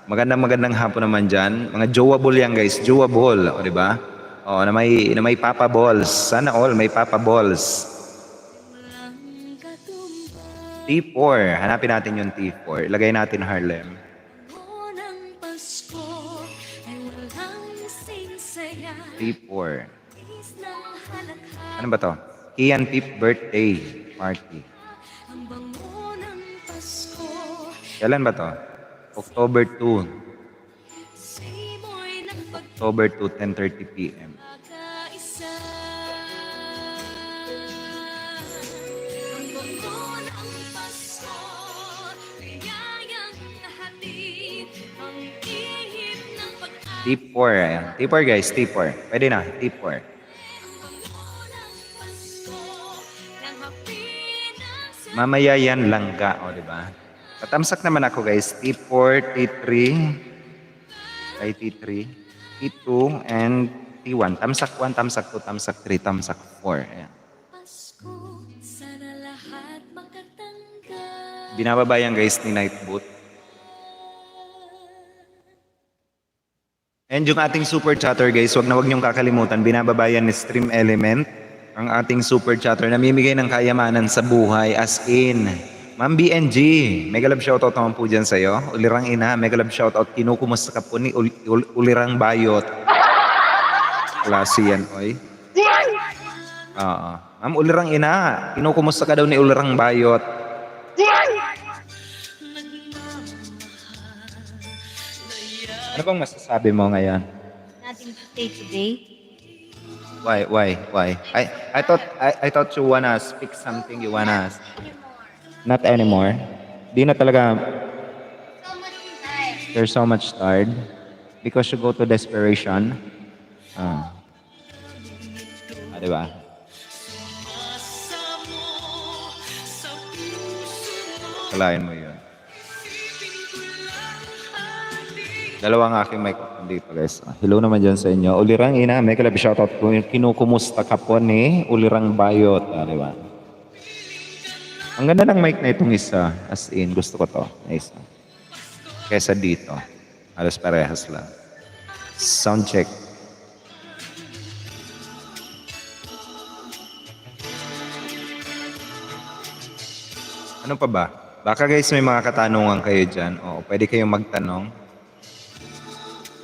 Magandang hapon naman dyan. Mga jowa-ball yan, guys. Jowa-ball. O, diba? O, na may Papa Balls. Sana all may Papa Balls. Walang katumbas. T4. Hanapin natin yung T4. Ilagay natin Harlem. saya T4. Tiis ng halakha Ano ba to? Kian Pip birthday party. Ang bango ng Pasko Kailan ba to? October 2. Simoy ng October 2, 10:30 p.m. pagkakaisa Ang bango ng Pasko Ligayang hatid Ang ihip ng pag-asa T4. Ayan. T4 guys, T4. Pwede na, T4. Mamaya yan langga, o di ba? Patamsak naman ako guys. T4, T3, ay T3, T2, and T1. Tamsak 1, tamsak 2, tamsak 3, tamsak 4. Ayan. Pasko, sana lahat makatanggap. Binababa yan guys ni Nightboot. And yung ating super chatter guys, wag niyong kakalimutan. Binababa yan ni Stream Element. Ang ating super chatter, namimigay ng kayamanan sa buhay as in. Ma'am BNG, mega love shoutout naman po dyan sa'yo. Ulirang ina, mega love shoutout. Kinukumusta ka po ni Ulirang Bayot. Klase yan, oy. Oo. Ma'am Ulirang ina, kinukumusta ka daw ni Ulirang Bayot. Ano bang masasabi mo ngayon? Nothing to say today. Why? I thought you wanna speak something you wanna. Not anymore. Di na talaga. You're so much tired because you go to desperation. Diba? Kalain mo yun. Dalawang aking mic dito guys. Hello naman dyan sa inyo. Ulirang ina, may kalabi shoutout ko. Kinukumusta ka po ni Ulirang Bayot. Diba? Ang ganda ng mic na itong isa. As in, gusto ko to. Nice. Kesa dito. Halos parehas lang. Sound check. Ano pa ba? Baka guys may mga katanungan kayo dyan. O, pwede kayong magtanong.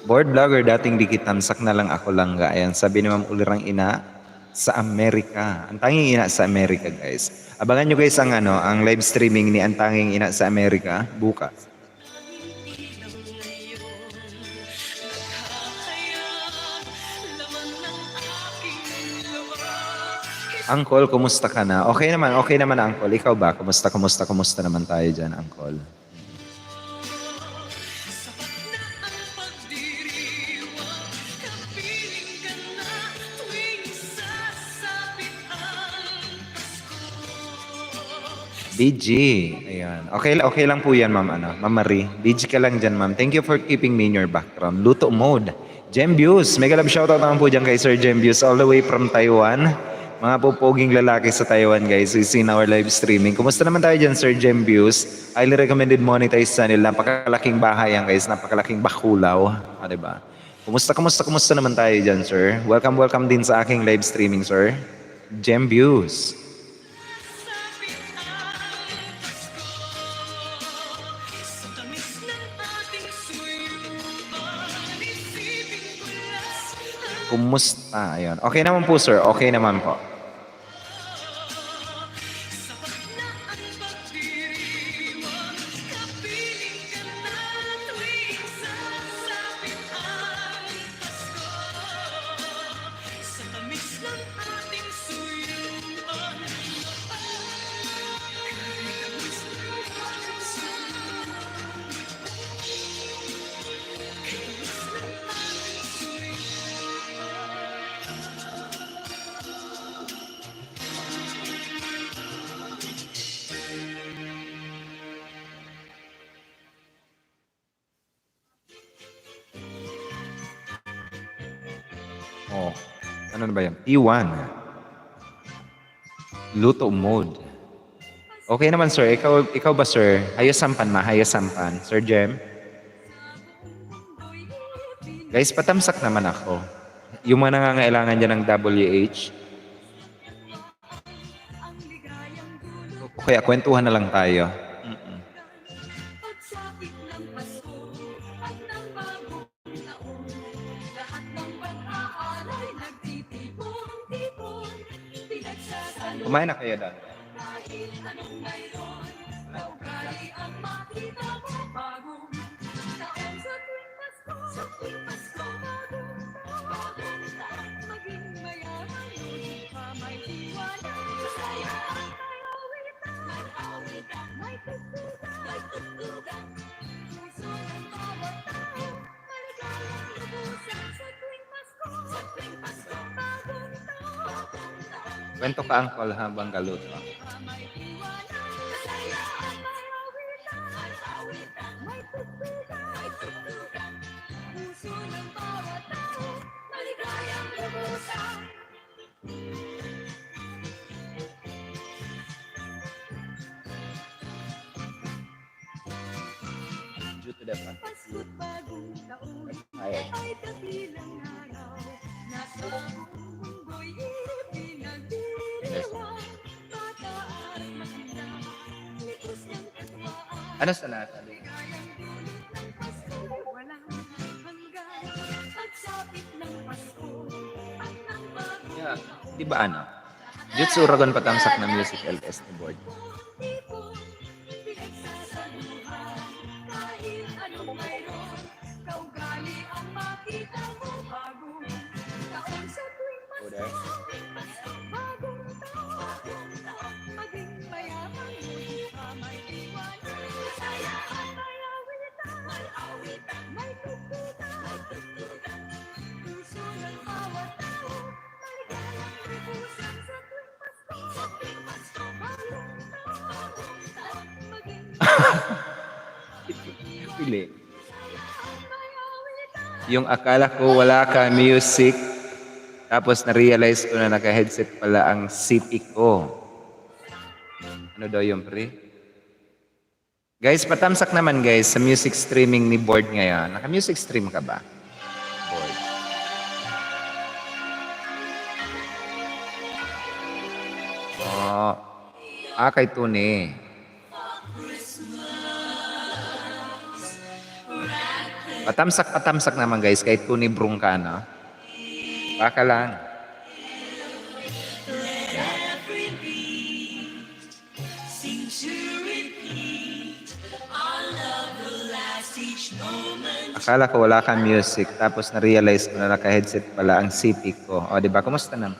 Board vlogger, dating dikitamsak na lang ako langga. Ayan, sabi ni Ma'am Ulirang ina sa Amerika. Ang tanging ina sa Amerika, guys. Abangan nyo guys ang live streaming ni Ang Tanging Ina sa Amerika bukas. Uncle, kumusta ka na? Okay naman, Uncle. Ikaw ba? Kumusta naman tayo dyan, Uncle? BG. Ayan. Okay lang po yan, Ma'am Marie. BG ka lang dyan, Ma'am. Thank you for keeping me in your background. Luto mode. Gembius. Mega love shoutout naman po dyan kay Sir Gembius all the way from Taiwan. Mga pupoging lalaki sa Taiwan, guys. We see in our live streaming. Kumusta naman tayo dyan, Sir Gembius? Highly recommended monetize channel. Napakalaking bahay yan, guys. Napakalaking bakulaw. Diba? Kumusta naman tayo dyan, sir? Welcome din sa aking live streaming, sir. Gembius. Kumusta? Ayun. Okay naman po, sir. Okay naman po. Oh, ano na ba yan? T1. Luto mode. Okay naman, sir. Ikaw ba, sir? Hayasampan. Sir Jem? Guys, patamsak naman ako. Yung mga nangangailangan dyan ng WH. Okay, kwentuhan na lang tayo. Kumain na kayo doon. Kwento ka, Uncle, habang galuto. Due to the fact that you tired. Ano sa lahat? Yeah. Di ba ano? Jutsu Uragon patamsak na music LS ni board. Go there. Pili. Yung akala ko wala ka music, tapos na-realize ko na naka-headset pala ang CP ko. Ano daw yung pre? Guys, patamsak naman guys sa music streaming ni Board ngayon. Naka-music stream ka ba? Board. Oh. Kay Tune. Patamsak naman guys, kahit Tune Brung ka, no? Baka lang. Akala ko wala kang music, tapos na-realize ko na naka-headset pala ang CP ko. O, di ba? Kumusta naman?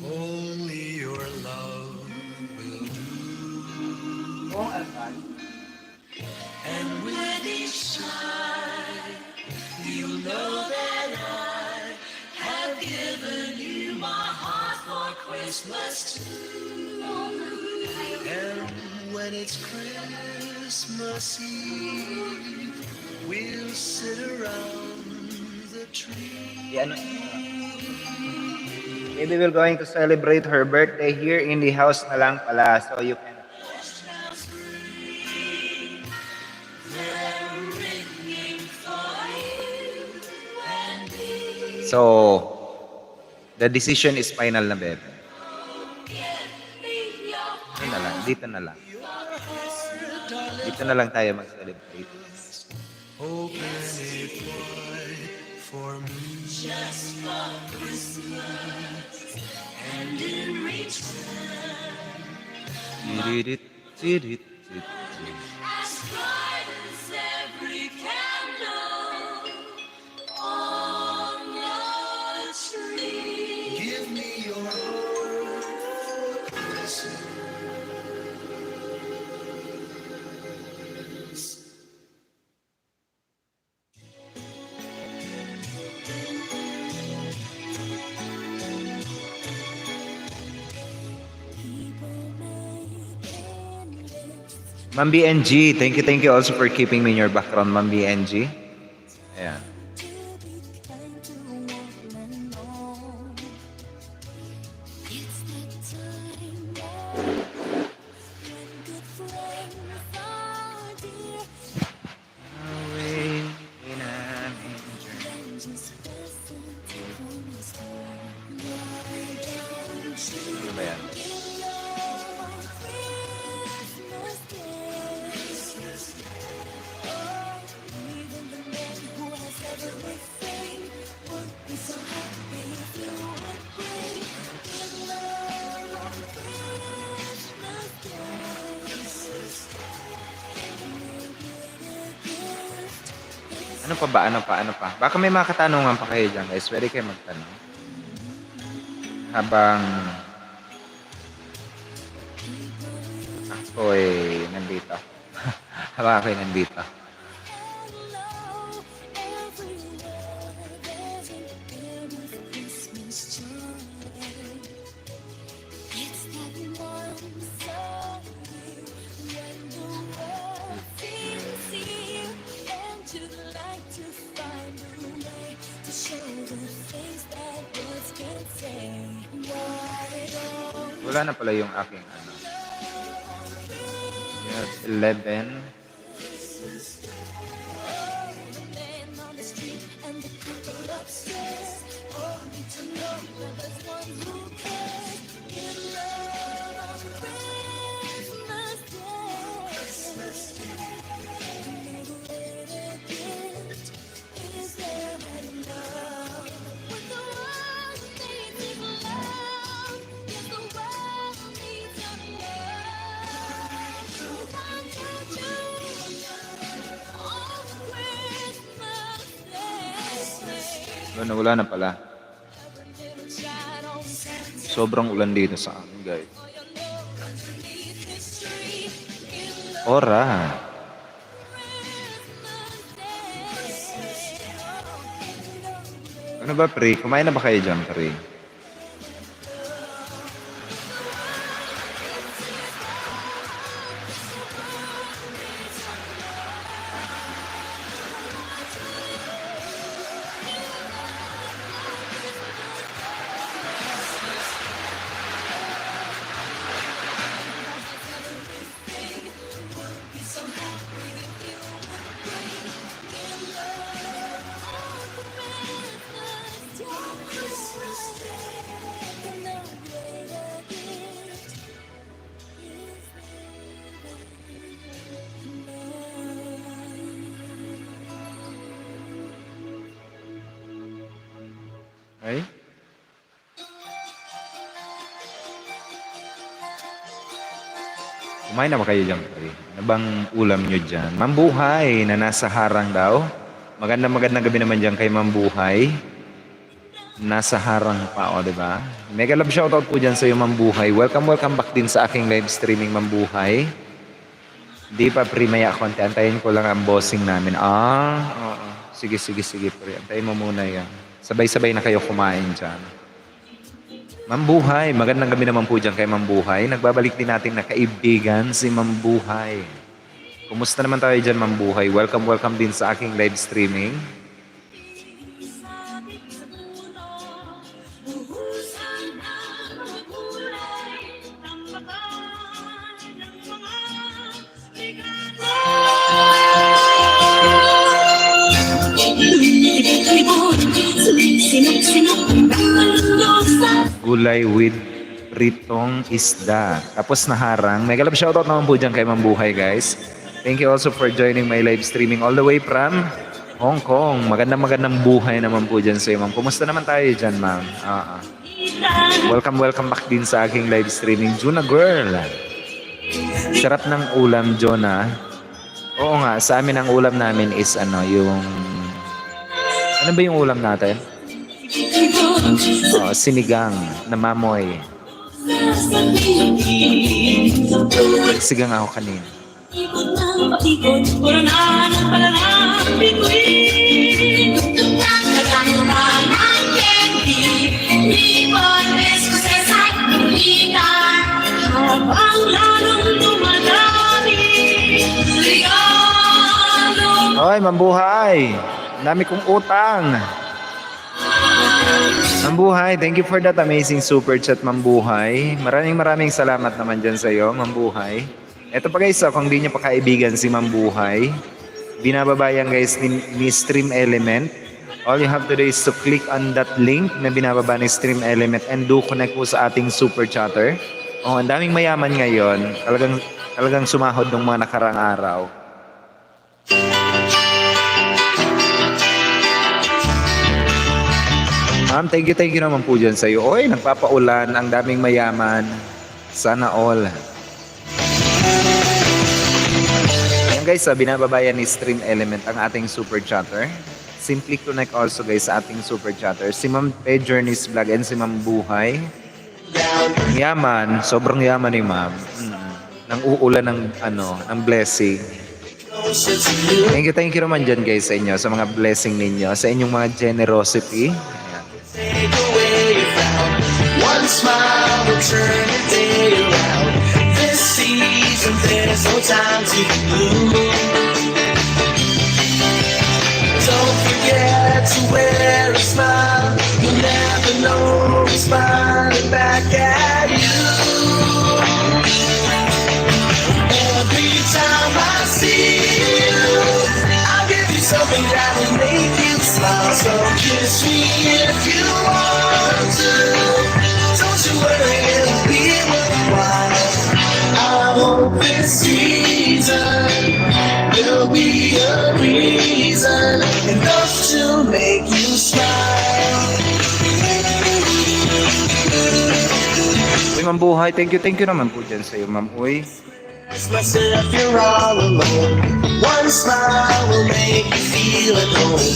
Only your love will do. And with each time, you know that I have given you my heart for Christmas too. And when it's Christmas Eve, we'll sit around the tree. Maybe we're going to celebrate her birthday here in the house na lang pala. So you can... So, the decision is final na, bebe. Dito na lang, dito na lang. Dito na lang tayo mag-celebrate. Open it wide for me. Just for Christmas. And in return, as bright as every candle on the tree. Give me your heart for Christmas. Ma'am BNG, thank you also for keeping me in your background, Ma'am BNG. Ayan. Ano ba yan? Ano pa ba? Ano pa? Baka may mga katanungan pa kayo dyan, guys. Pwede kayo magtanong. Habang ako nandito. Habang ako nandito. Wala na pala yung aking ano. Yes, 11. Wala na pala. Sobrang ulan dito sa amin, guys. Ora. Ano ba, pre? Kumain na ba kayo dyan, pre? Ay? Kumain na ba kayo dyan, pre? Ano bang ulam nyo dyan? Mambuhay na nasa harang daw. Magandang gabi naman dyan kay Mambuhay. Nasa harang pa, o, diba? Mega love shoutout po dyan sa iyo, Mambuhay. Welcome back din sa aking live streaming, Mambuhay. Di pa, pre, maya konti. Antayin ko lang ang bossing namin. Oo. Sige, pre. Antayin mo muna yan. Sabay-sabay na kayo kumain dyan. Mambuhay, magandang gabi naman po dyan kay Mambuhay. Nagbabalik din natin na kaibigan si Mambuhay. Kumusta naman tayo dyan, Mambuhay? Welcome din sa aking live streaming. Gulay with pritong isda. Tapos naharang. Mega love shoutout naman po dyan kay Mambuhay, guys. Thank you also for joining my live streaming all the way from Hong Kong. Magandang buhay naman po dyan sa iyo, ma'am. Kumusta naman tayo dyan, ma'am? Welcome back din sa aking live streaming. Juna girl. Sarap ng ulam, Jonah. Oo nga, sa amin ang ulam namin is yung... Ano ba yung ulam natin? Sinigang na mamoy. Sigang ako kanina. Hoy, Mambuhay! Dami kong utang. Mambuhay, thank you for that amazing super chat, Mambuhay. Maraming salamat naman dyan sa iyo, Mambuhay. Ito pa guys, kung di nyo pa kaibigan si Mambuhay, binababa yan guys ni Stream Element. All you have to do is to click on that link na binababa ni Stream Element and do connect po sa ating super chatter. Ang daming mayaman ngayon. Talagang sumahod ng mga nakarang araw. Ma'am, thank you naman po dyan sa iyo. Oy, nagpapaulan, ang daming mayaman. Sana all. Yan guys, binababayan ni Stream Element ang ating super chatter. Simply connect also guys sa ating super chatter. Si Ma'am Pe Journeys Vlog and si Ma'am Buhay. Ang yaman, sobrang yaman ni Ma'am. Nang uulan ng ng blessing. Thank you naman dyan guys sa inyo, sa mga blessing ninyo, sa inyong mga generosity. Ayan. Take away your frown. One smile will turn your day around. This season there's no time to lose. Don't forget to wear a smile. You'll never know who's smiling back at you. Every time I see you, I'll give you something that will make you smile. So kiss me if you want to. Don't you worry, it'll be worthwhile. I hope this season will be a reason enough to make you smile. Uy, Ma'am Buhay, thank you naman po dyan sa iyo, Ma'am. Uy, Myself, you're all alone. One smile will make you feel at home.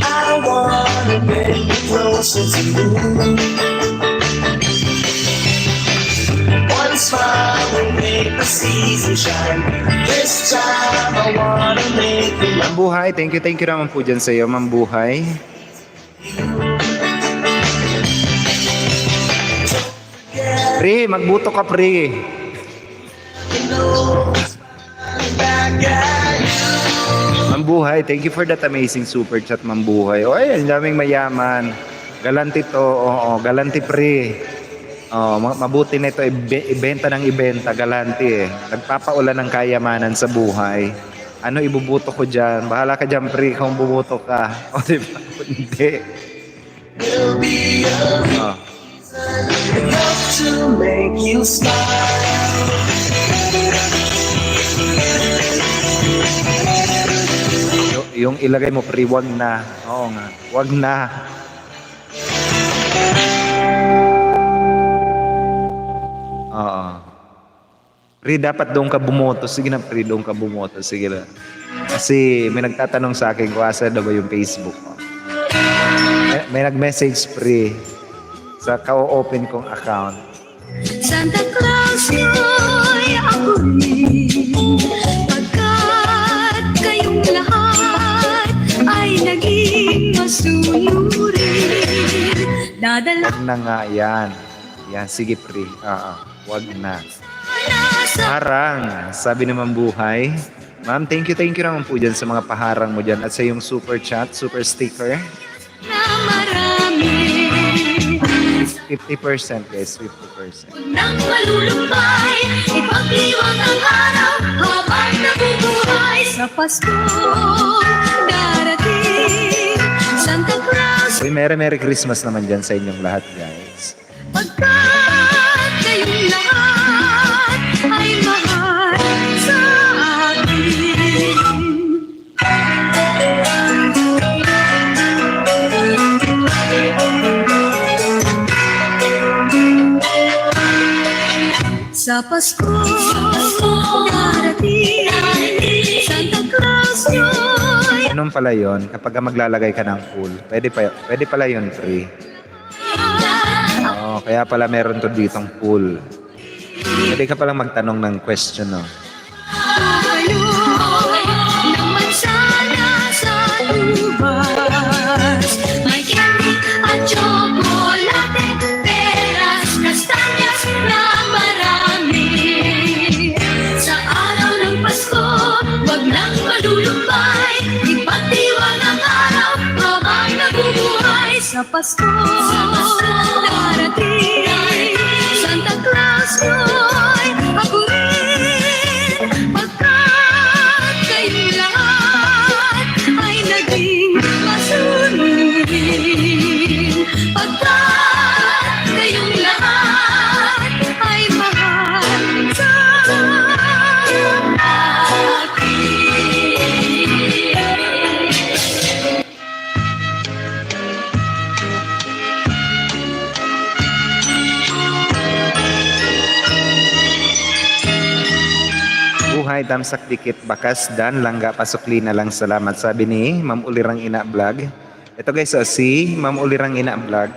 I wanna bring you closer to you. One smile will make the season shine. This time I wanna make you Ma'am Buhay, thank you naman po dyan sa iyo, Ma'am Buhay. Pre, magbuto ka, pre. back at you. Ma'am Buhay, thank you for that amazing super chat, Ma'am Buhay. O, ay, ang daming mayaman. Galanti to, oo, galanti pre. Oh, mabuti na ito, ibenta ng ibenta, galanti eh. Nagpapaulan ng kayamanan sa buhay. Ano ibubuto ko dyan? Bahala ka dyan, pre, kung bubuto ka. O, diba? Hindi. Will be a Oh. enough to make you smile. Yung ilagay mo, pre, wag na. Oo nga, wag na. Oo. Pre, dapat doon ka bumoto. Sige na, pre, doon ka bumoto. Sige na. Kasi may nagtatanong sa akin kung asa na ba yung Facebook ko. May nag-message, pre, sa ka-open kong account. Santa Claus ko'y ako rin, pagkat kayong lahat ay naging masunurin. Dadala Wag na nga, yan. Yan, sige, pre. Wag na. sa Harang, sabi ni Ma'am Buhay. Ma'am, thank you naman po dyan sa mga paharang mo dyan at sa yung super chat, super sticker. na marami. 50% guys, 50%. Nang malulumbay, ipagdiwang ang araw habang nabubuhay sa Pasko darating. Santa Claus, Uy, Merry Christmas naman dyan sa inyong lahat, guys. pagkat kayong lahat ay mahal sa akin. Sa Pasko darating, Santa Claus yo'y Anong pala yon? Kapag maglalagay ka ng pool, pwede pala yon, free. Oo, kaya pala meron to ditong pool. Pwede ka palang magtanong ng question, no? kayo naman sana sa lubas. May candy at chocolate, peras, kastanyas na marami. Sa araw ng Pasko, wag nang malulumbay, ipagdiwang ang araw habang nabubuhay. Sa Pasko darating, Santa Claus ko'y ako rin, pagkat kayong lahat ay naging masunurin. Pagkat kayong lahat ay mahal sa akin. damsak dikit, bakas, dan, langga, pasukli na lang, salamat. Sabi ni Ma'am Ulirang Ina Vlog. Ito guys, si Ma'am Ulirang Ina Vlog.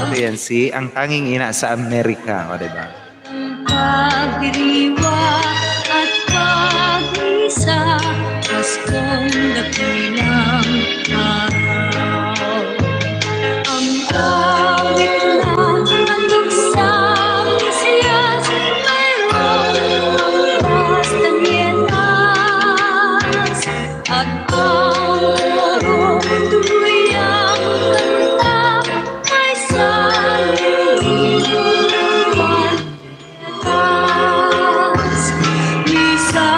Ito yan, si ang tanging ina sa Amerika. O, diba? Pagdiriwa at pag-isa, Paskong dakilang araw. Ang awit na handog sa Mesiyas, mayroong ang kastanyetas. At ang oro tuloy ang kanta, may saliwan. Misa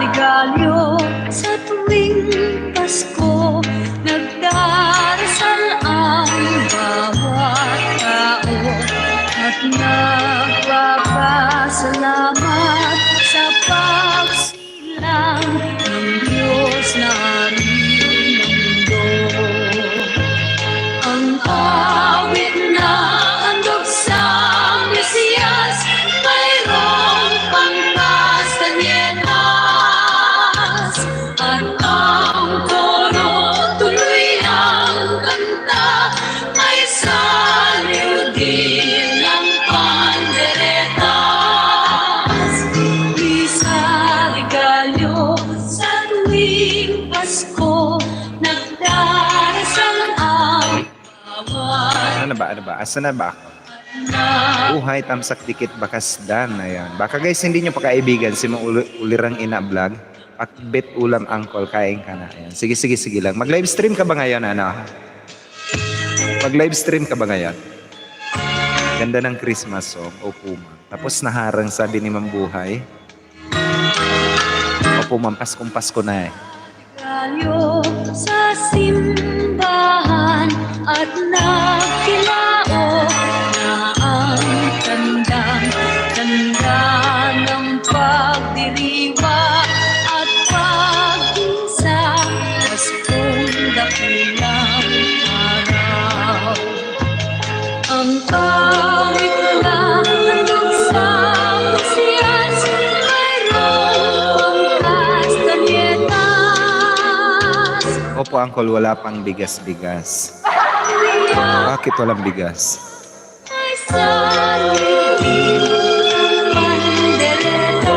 de Gallo, sa tuwing Pasko, nagdarasal ang bawat tao at nagpapasalamat sa pagsilang ng Diyos na hari ng mundo. Ang awit na handog sa Mesiyas, mayroong pangkastanyetas. At ang koro tuloy ang kanta, may saliw din ng panderetas. Misa regalo sa tuwing Pasko, nagdarasal ang bawat Ano ba? Asa na ba ako? Buhay, tamsak, dikit, bakas, dan. Ayan. Baka guys, hindi nyo pa kaibigan si Ma'am Ulirang Ina Vlog. Pakbet ulam angkol, kain ka na. Ayan. Sige lang. Mag-live stream ka ba ngayon, ano? Mag-live stream ka ba ngayon? Ganda ng Christmas song, Opo Ma'am. Tapos naharang, sabi ni Ma'am Buhay. Opo Ma'am, Paskong-Pasko na eh. Tayo sa simbahan at nagkilao na ang tanda ng pagdiriwa at pag-isa, Paskong dakilang araw. Ang awit na handog sa Mesiyas, mayroong kastanyetas. Opo, Uncle, wala pang bigas-bigas. Bakit walang bigas? May saliw panderetas.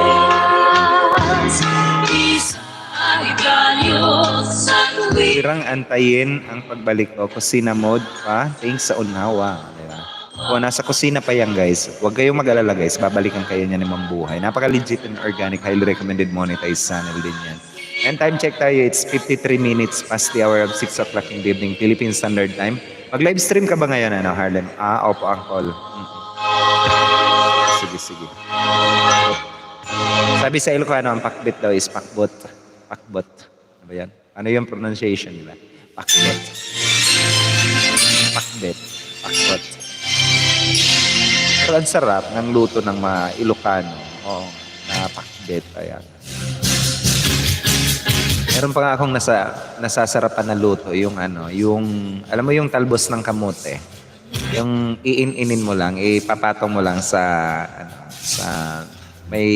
Isa regalo sa tuwing Tirang antayin ang pagbalik ko. Kusina mode pa. Thanks sa unawa. Diba? O, nasa kusina pa yan, guys. Huwag kayong mag-alala, guys. Babalikan kayo niya ni Ma'am Buhay. Napaka-legit and organic. Highly recommended monetized channel din yan. And time check tayo. It's 53 minutes past the hour of 6 o'clock in the evening. Philippine Standard Time. Mag-live stream ka ba ngayon, ano, Harlan? Opo, Uncle. Sige. Sabi sa Ilocano, ang pakbit daw is pakbot. Pakbot. Ano ba yan? Ano yung pronunciation nila? Pakbet. Pakbet. Pakbot. Pero ang sarap ng luto ng mga Ilocano. Oo, na pakbet. Ayan. Meron pa nga akong nasasarapan na luto, yung ano, yung, alam mo yung talbos ng kamote. Yung iin-inin mo lang, ipapatong mo lang sa, ano, sa may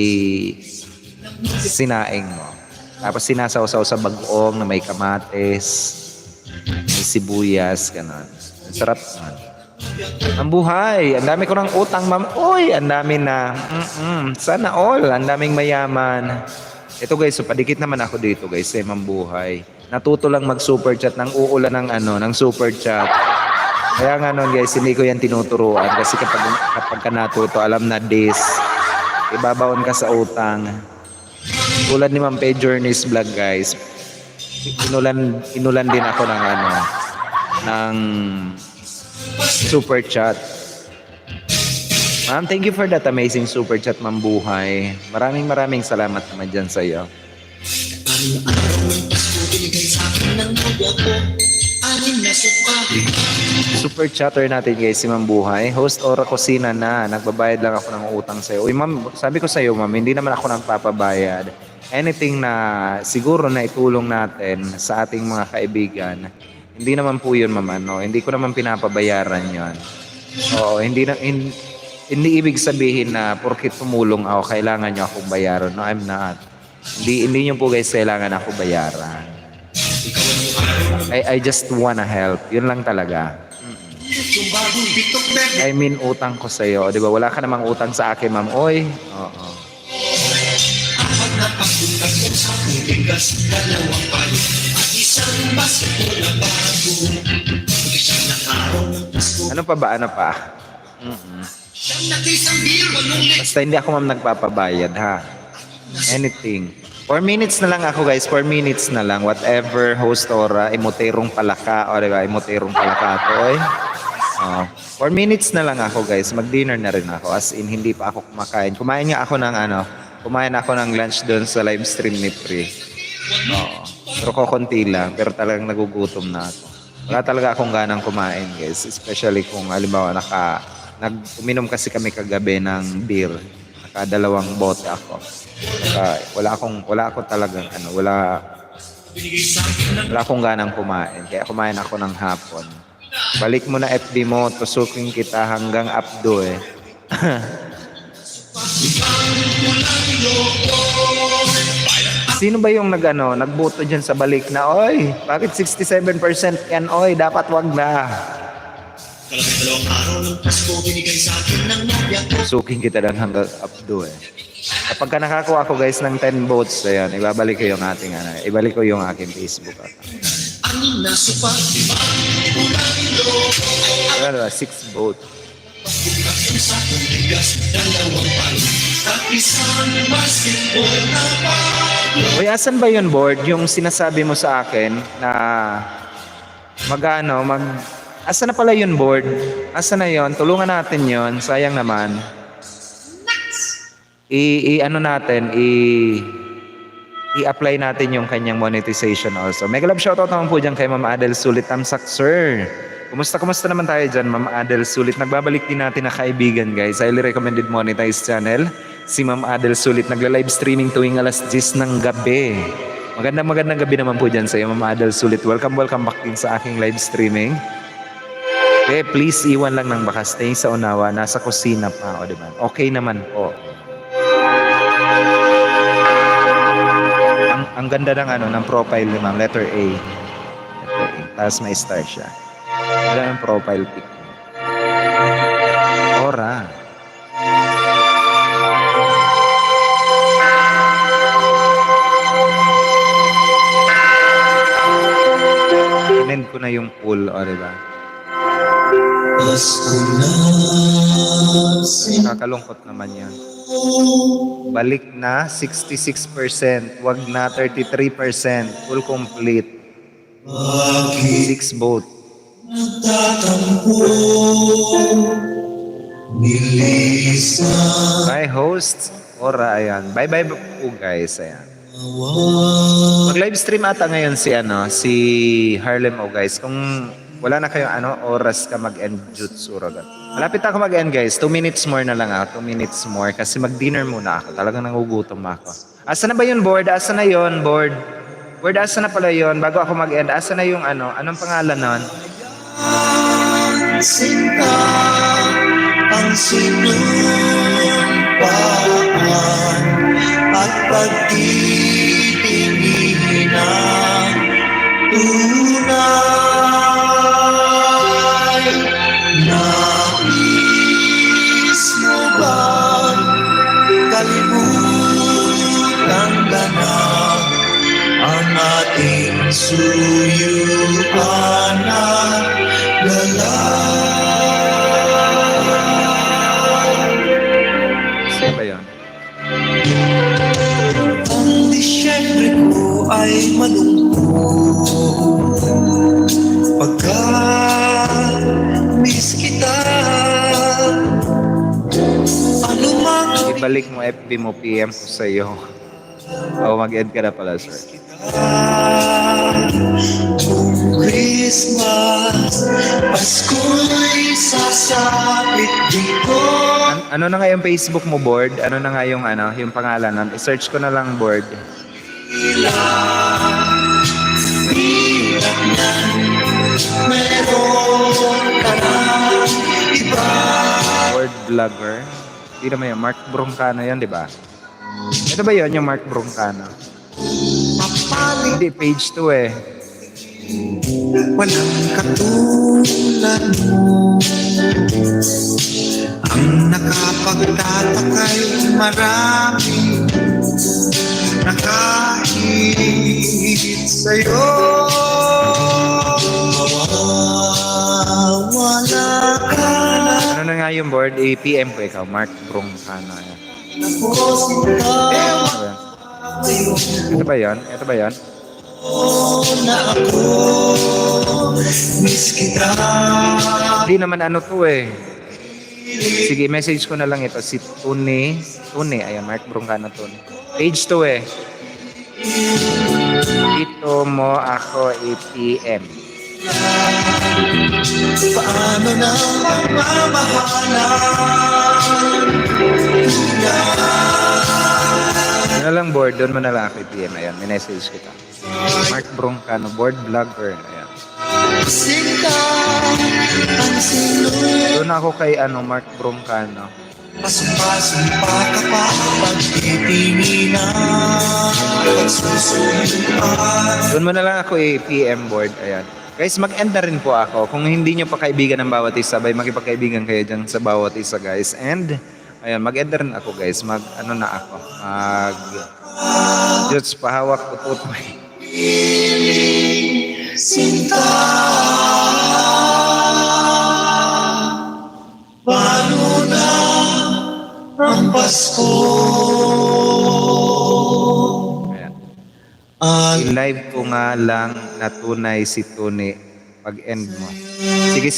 sinaing mo. Tapos sinasaw-saw sa bagoong na may kamates, may sibuyas, gano'n. Ang sarap man. Ang buhay, ang dami ko ng utang, ma'am. Uy, ang dami na. Sana all, ang daming mayaman. Ito guys, so padikit naman ako dito guys, sa Ma'am Buhay. Natuto lang mag-super chat nang uulan ng ano, ng super chat. Kaya nga nun guys, hindi ko yan tinuturuan kasi kapag ka natuto, alam na this. Ibabaon ka sa utang. Tulad ni Ma'am Pay Journeys Vlog guys. Inulan din ako ng ano, ng super chat. Ma'am, thank you for that amazing super chat, Ma'am Buhay. Maraming salamat naman dyan sa iyo. Super chatter natin guys, si Ma'am Buhay. Host Ora Kusina na. Nagbabayad lang ako ng utang sa iyo. Uy, Ma'am, sabi ko sa iyo, Ma'am, hindi naman ako nagpapabayad. Anything na siguro na itulong natin sa ating mga kaibigan, hindi naman po yun, Ma'am. Ano? Hindi ko naman pinapabayaran yon. Oo, hindi ibig sabihin na porkit tumulong ako, kailangan nyo akong bayaran. No, I'm not. Hindi nyo po guys kailangan ako bayaran. I just wanna help. Yun lang talaga. I mean, utang ko sa'yo. Di ba? Wala ka namang utang sa akin, ma'am. Oy. Oo. Ano pa ba? Ano pa? Basta hindi ako ma'am nagpapabayad ha. Anything. 4 minutes na lang ako guys. 4 minutes na lang. Whatever host ora, imoterong palaka. O diba? Imoterong palaka ako eh. 4 minutes na lang ako guys. Mag-dinner na rin ako. As in, hindi pa ako kumakain. Kumain nga ako ng kumain ako ng lunch doon sa live stream ni Pri. Oo. Pero kokonti lang. Pero talagang nagugutom na ako. Wala talaga akong ganang kumain guys. Especially kung halimbawa uminom kasi kami kagabi ng beer. Naka2 bote ako. Wala akong talagang wala akong ganang kumain. Kaya kumain ako ng hapon. Balik mo na FB mo, tusukin kita hanggang Abdo eh. Sino ba yung nagboto dyan sa balik na, oy, bakit 67% yan, oy, dapat wag na. Tusukin kita lang hanggang Abdo eh. Kapag ka nakakuha ako guys ng 10 votes, ayan, ibabalik ko yung ibalik ko yung aking Facebook account. Wala, 6 votes. Uy, asan ba yun board? Yung sinasabi mo sa akin na asan na pala yun board? Asan na yun? Tulungan natin yun. Sayang naman. I-apply natin yung kanyang monetization also. Mega love shoutout naman po dyan kay Ma'am Adel Sulit. Tamsak, sir. Kumusta naman tayo dyan, Ma'am Adel Sulit? Nagbabalik din natin na kaibigan, guys. Highly recommended monetized channel. Si Ma'am Adel Sulit. Nagla-live streaming tuwing alas 10 ng gabi. Magandang gabi naman po dyan sa iyo, Ma'am Adel Sulit. Welcome back din sa aking live streaming. Okay, please iwan lang ng bakas. Stay sa unawa. Nasa kusina pa, o diba? Okay naman po. Ang ganda ng profile ni Ma'am, letter A. Tapos may star siya. Ganda ng profile pic. Ora. Inend ko na yung pool, o diba? Kakalungkot naman yan. Balik na 66%, wag na 33%, full complete. 6 vote. Bye host. Ora, ayan. Bye po guys, ayan. Mag-live stream ata ngayon si Harlem o guys. Kung wala na kayong oras ka mag-end jutsu ragat. Malapit ako mag-end guys. 2 minutes more na lang ako. 2 minutes more kasi mag-dinner muna ako. Talagang nangugutom ako. Asa na ba yun board? Asa na yun board? Board, asa na pala yun? Bago ako mag-end, asa na yung anong pangalan nun? Sinta ang sinumpaan at pagtitingin ng tunay. Nais mo bang kalimutan ka na ang ating suyuan at galaw? Sino ba yun? Ang Disyembre ko ay malungkot pagkat miss kita. Ano mang Ibalik mo FB mo, PM ko sa iyo. O mag-end ka na pala, sir. kung Christmas, Pasko'y sasapit dito. Ano na nga yung Facebook mo, board? Ano na nga yung yung pangalan nun? I-search ko na lang, board. Hirap yan, meron ka ng iba. Board vlogger. Hindi naman yan. Mark Broncano yan, di ba? Ito ba yun, yung Mark Broncano? Hindi, page 2 eh. Walang katulad mo. Ang nakapagtatakay marami na kahit sa'yo mawawala ka na. Ano na nga yung board? PM ko ikaw, Mark Broncano. Ayan. Ako sinta Ito ba yun? Ito ba yun? na ako miss kita. Hindi naman ano to eh. Sige, message ko na lang ito. Si Tune. Tune, ayan, Mark Broncano Tune. Page 2 eh. Dito mo ako i-PM. Paano na magmamahalan? Ano lang board, doon mo na lang ako i-PM. Ayan, may message kita. Mark Broncano, board vlogger. Ayan. Sinta ang sinuwi. Doon ako kay Mark Broncano. Pasong-pasong pa kapag pagtitingin at susunod. Doon mo na lang ako i-PM board. Ayan. Guys, mag-end na rin po ako. Kung hindi nyo pa kaibigan ng bawat isa, sabay makipagkaibigan kayo dyan sa bawat isa, guys. And, ayan, mag-end na rin ako, guys. Diyos, pahawak ko tutoy. Sinta, paano na ang Pasko? Ayan. Ang I-live ko nga lang na tunay si Tune pag-end mo. Sige.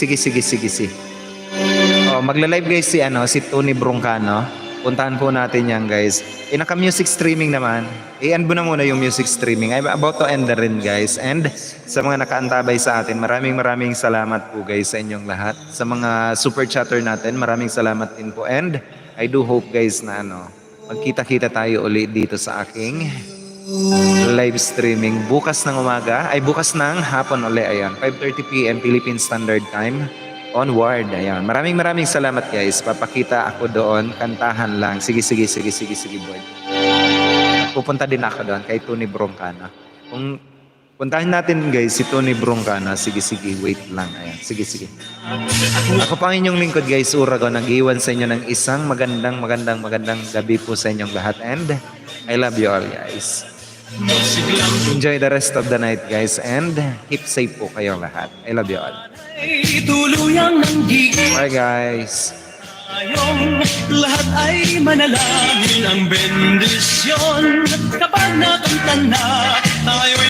Oh, magla-live guys si Tune Broncano. Puntahan po natin yan guys. Naka-music streaming naman. I-end mo na muna yung music streaming. I'm about to end na rin guys. And sa mga nakaantabay sa atin, maraming salamat po guys sa inyong lahat. Sa mga super chatter natin, maraming salamat din po. And I do hope guys na magkita-kita tayo ulit dito sa aking live streaming. Bukas ng umaga, bukas ng hapon ulit. Ayan, 5:30 p.m. Philippine Standard Time. Onward. Ayan. Maraming salamat guys. Papakita ako doon. Kantahan lang. Sige boy. Pupunta din ako doon kay Tune Broncano. Kung puntahin natin guys si Tune Broncano. Sige. Wait lang. Ayan. Sige. Ako pa ang inyong lingkod guys. Urago. Nag-iwan sa inyo ng isang magandang gabi po sa inyong lahat. And I love you all guys. Enjoy the rest of the night guys. And keep safe po kayong lahat. I love you all. Ay tuluyang nanggi Bye guys. tayong lahat ay manalangin ang bendisyon kapag nakamtan na tayo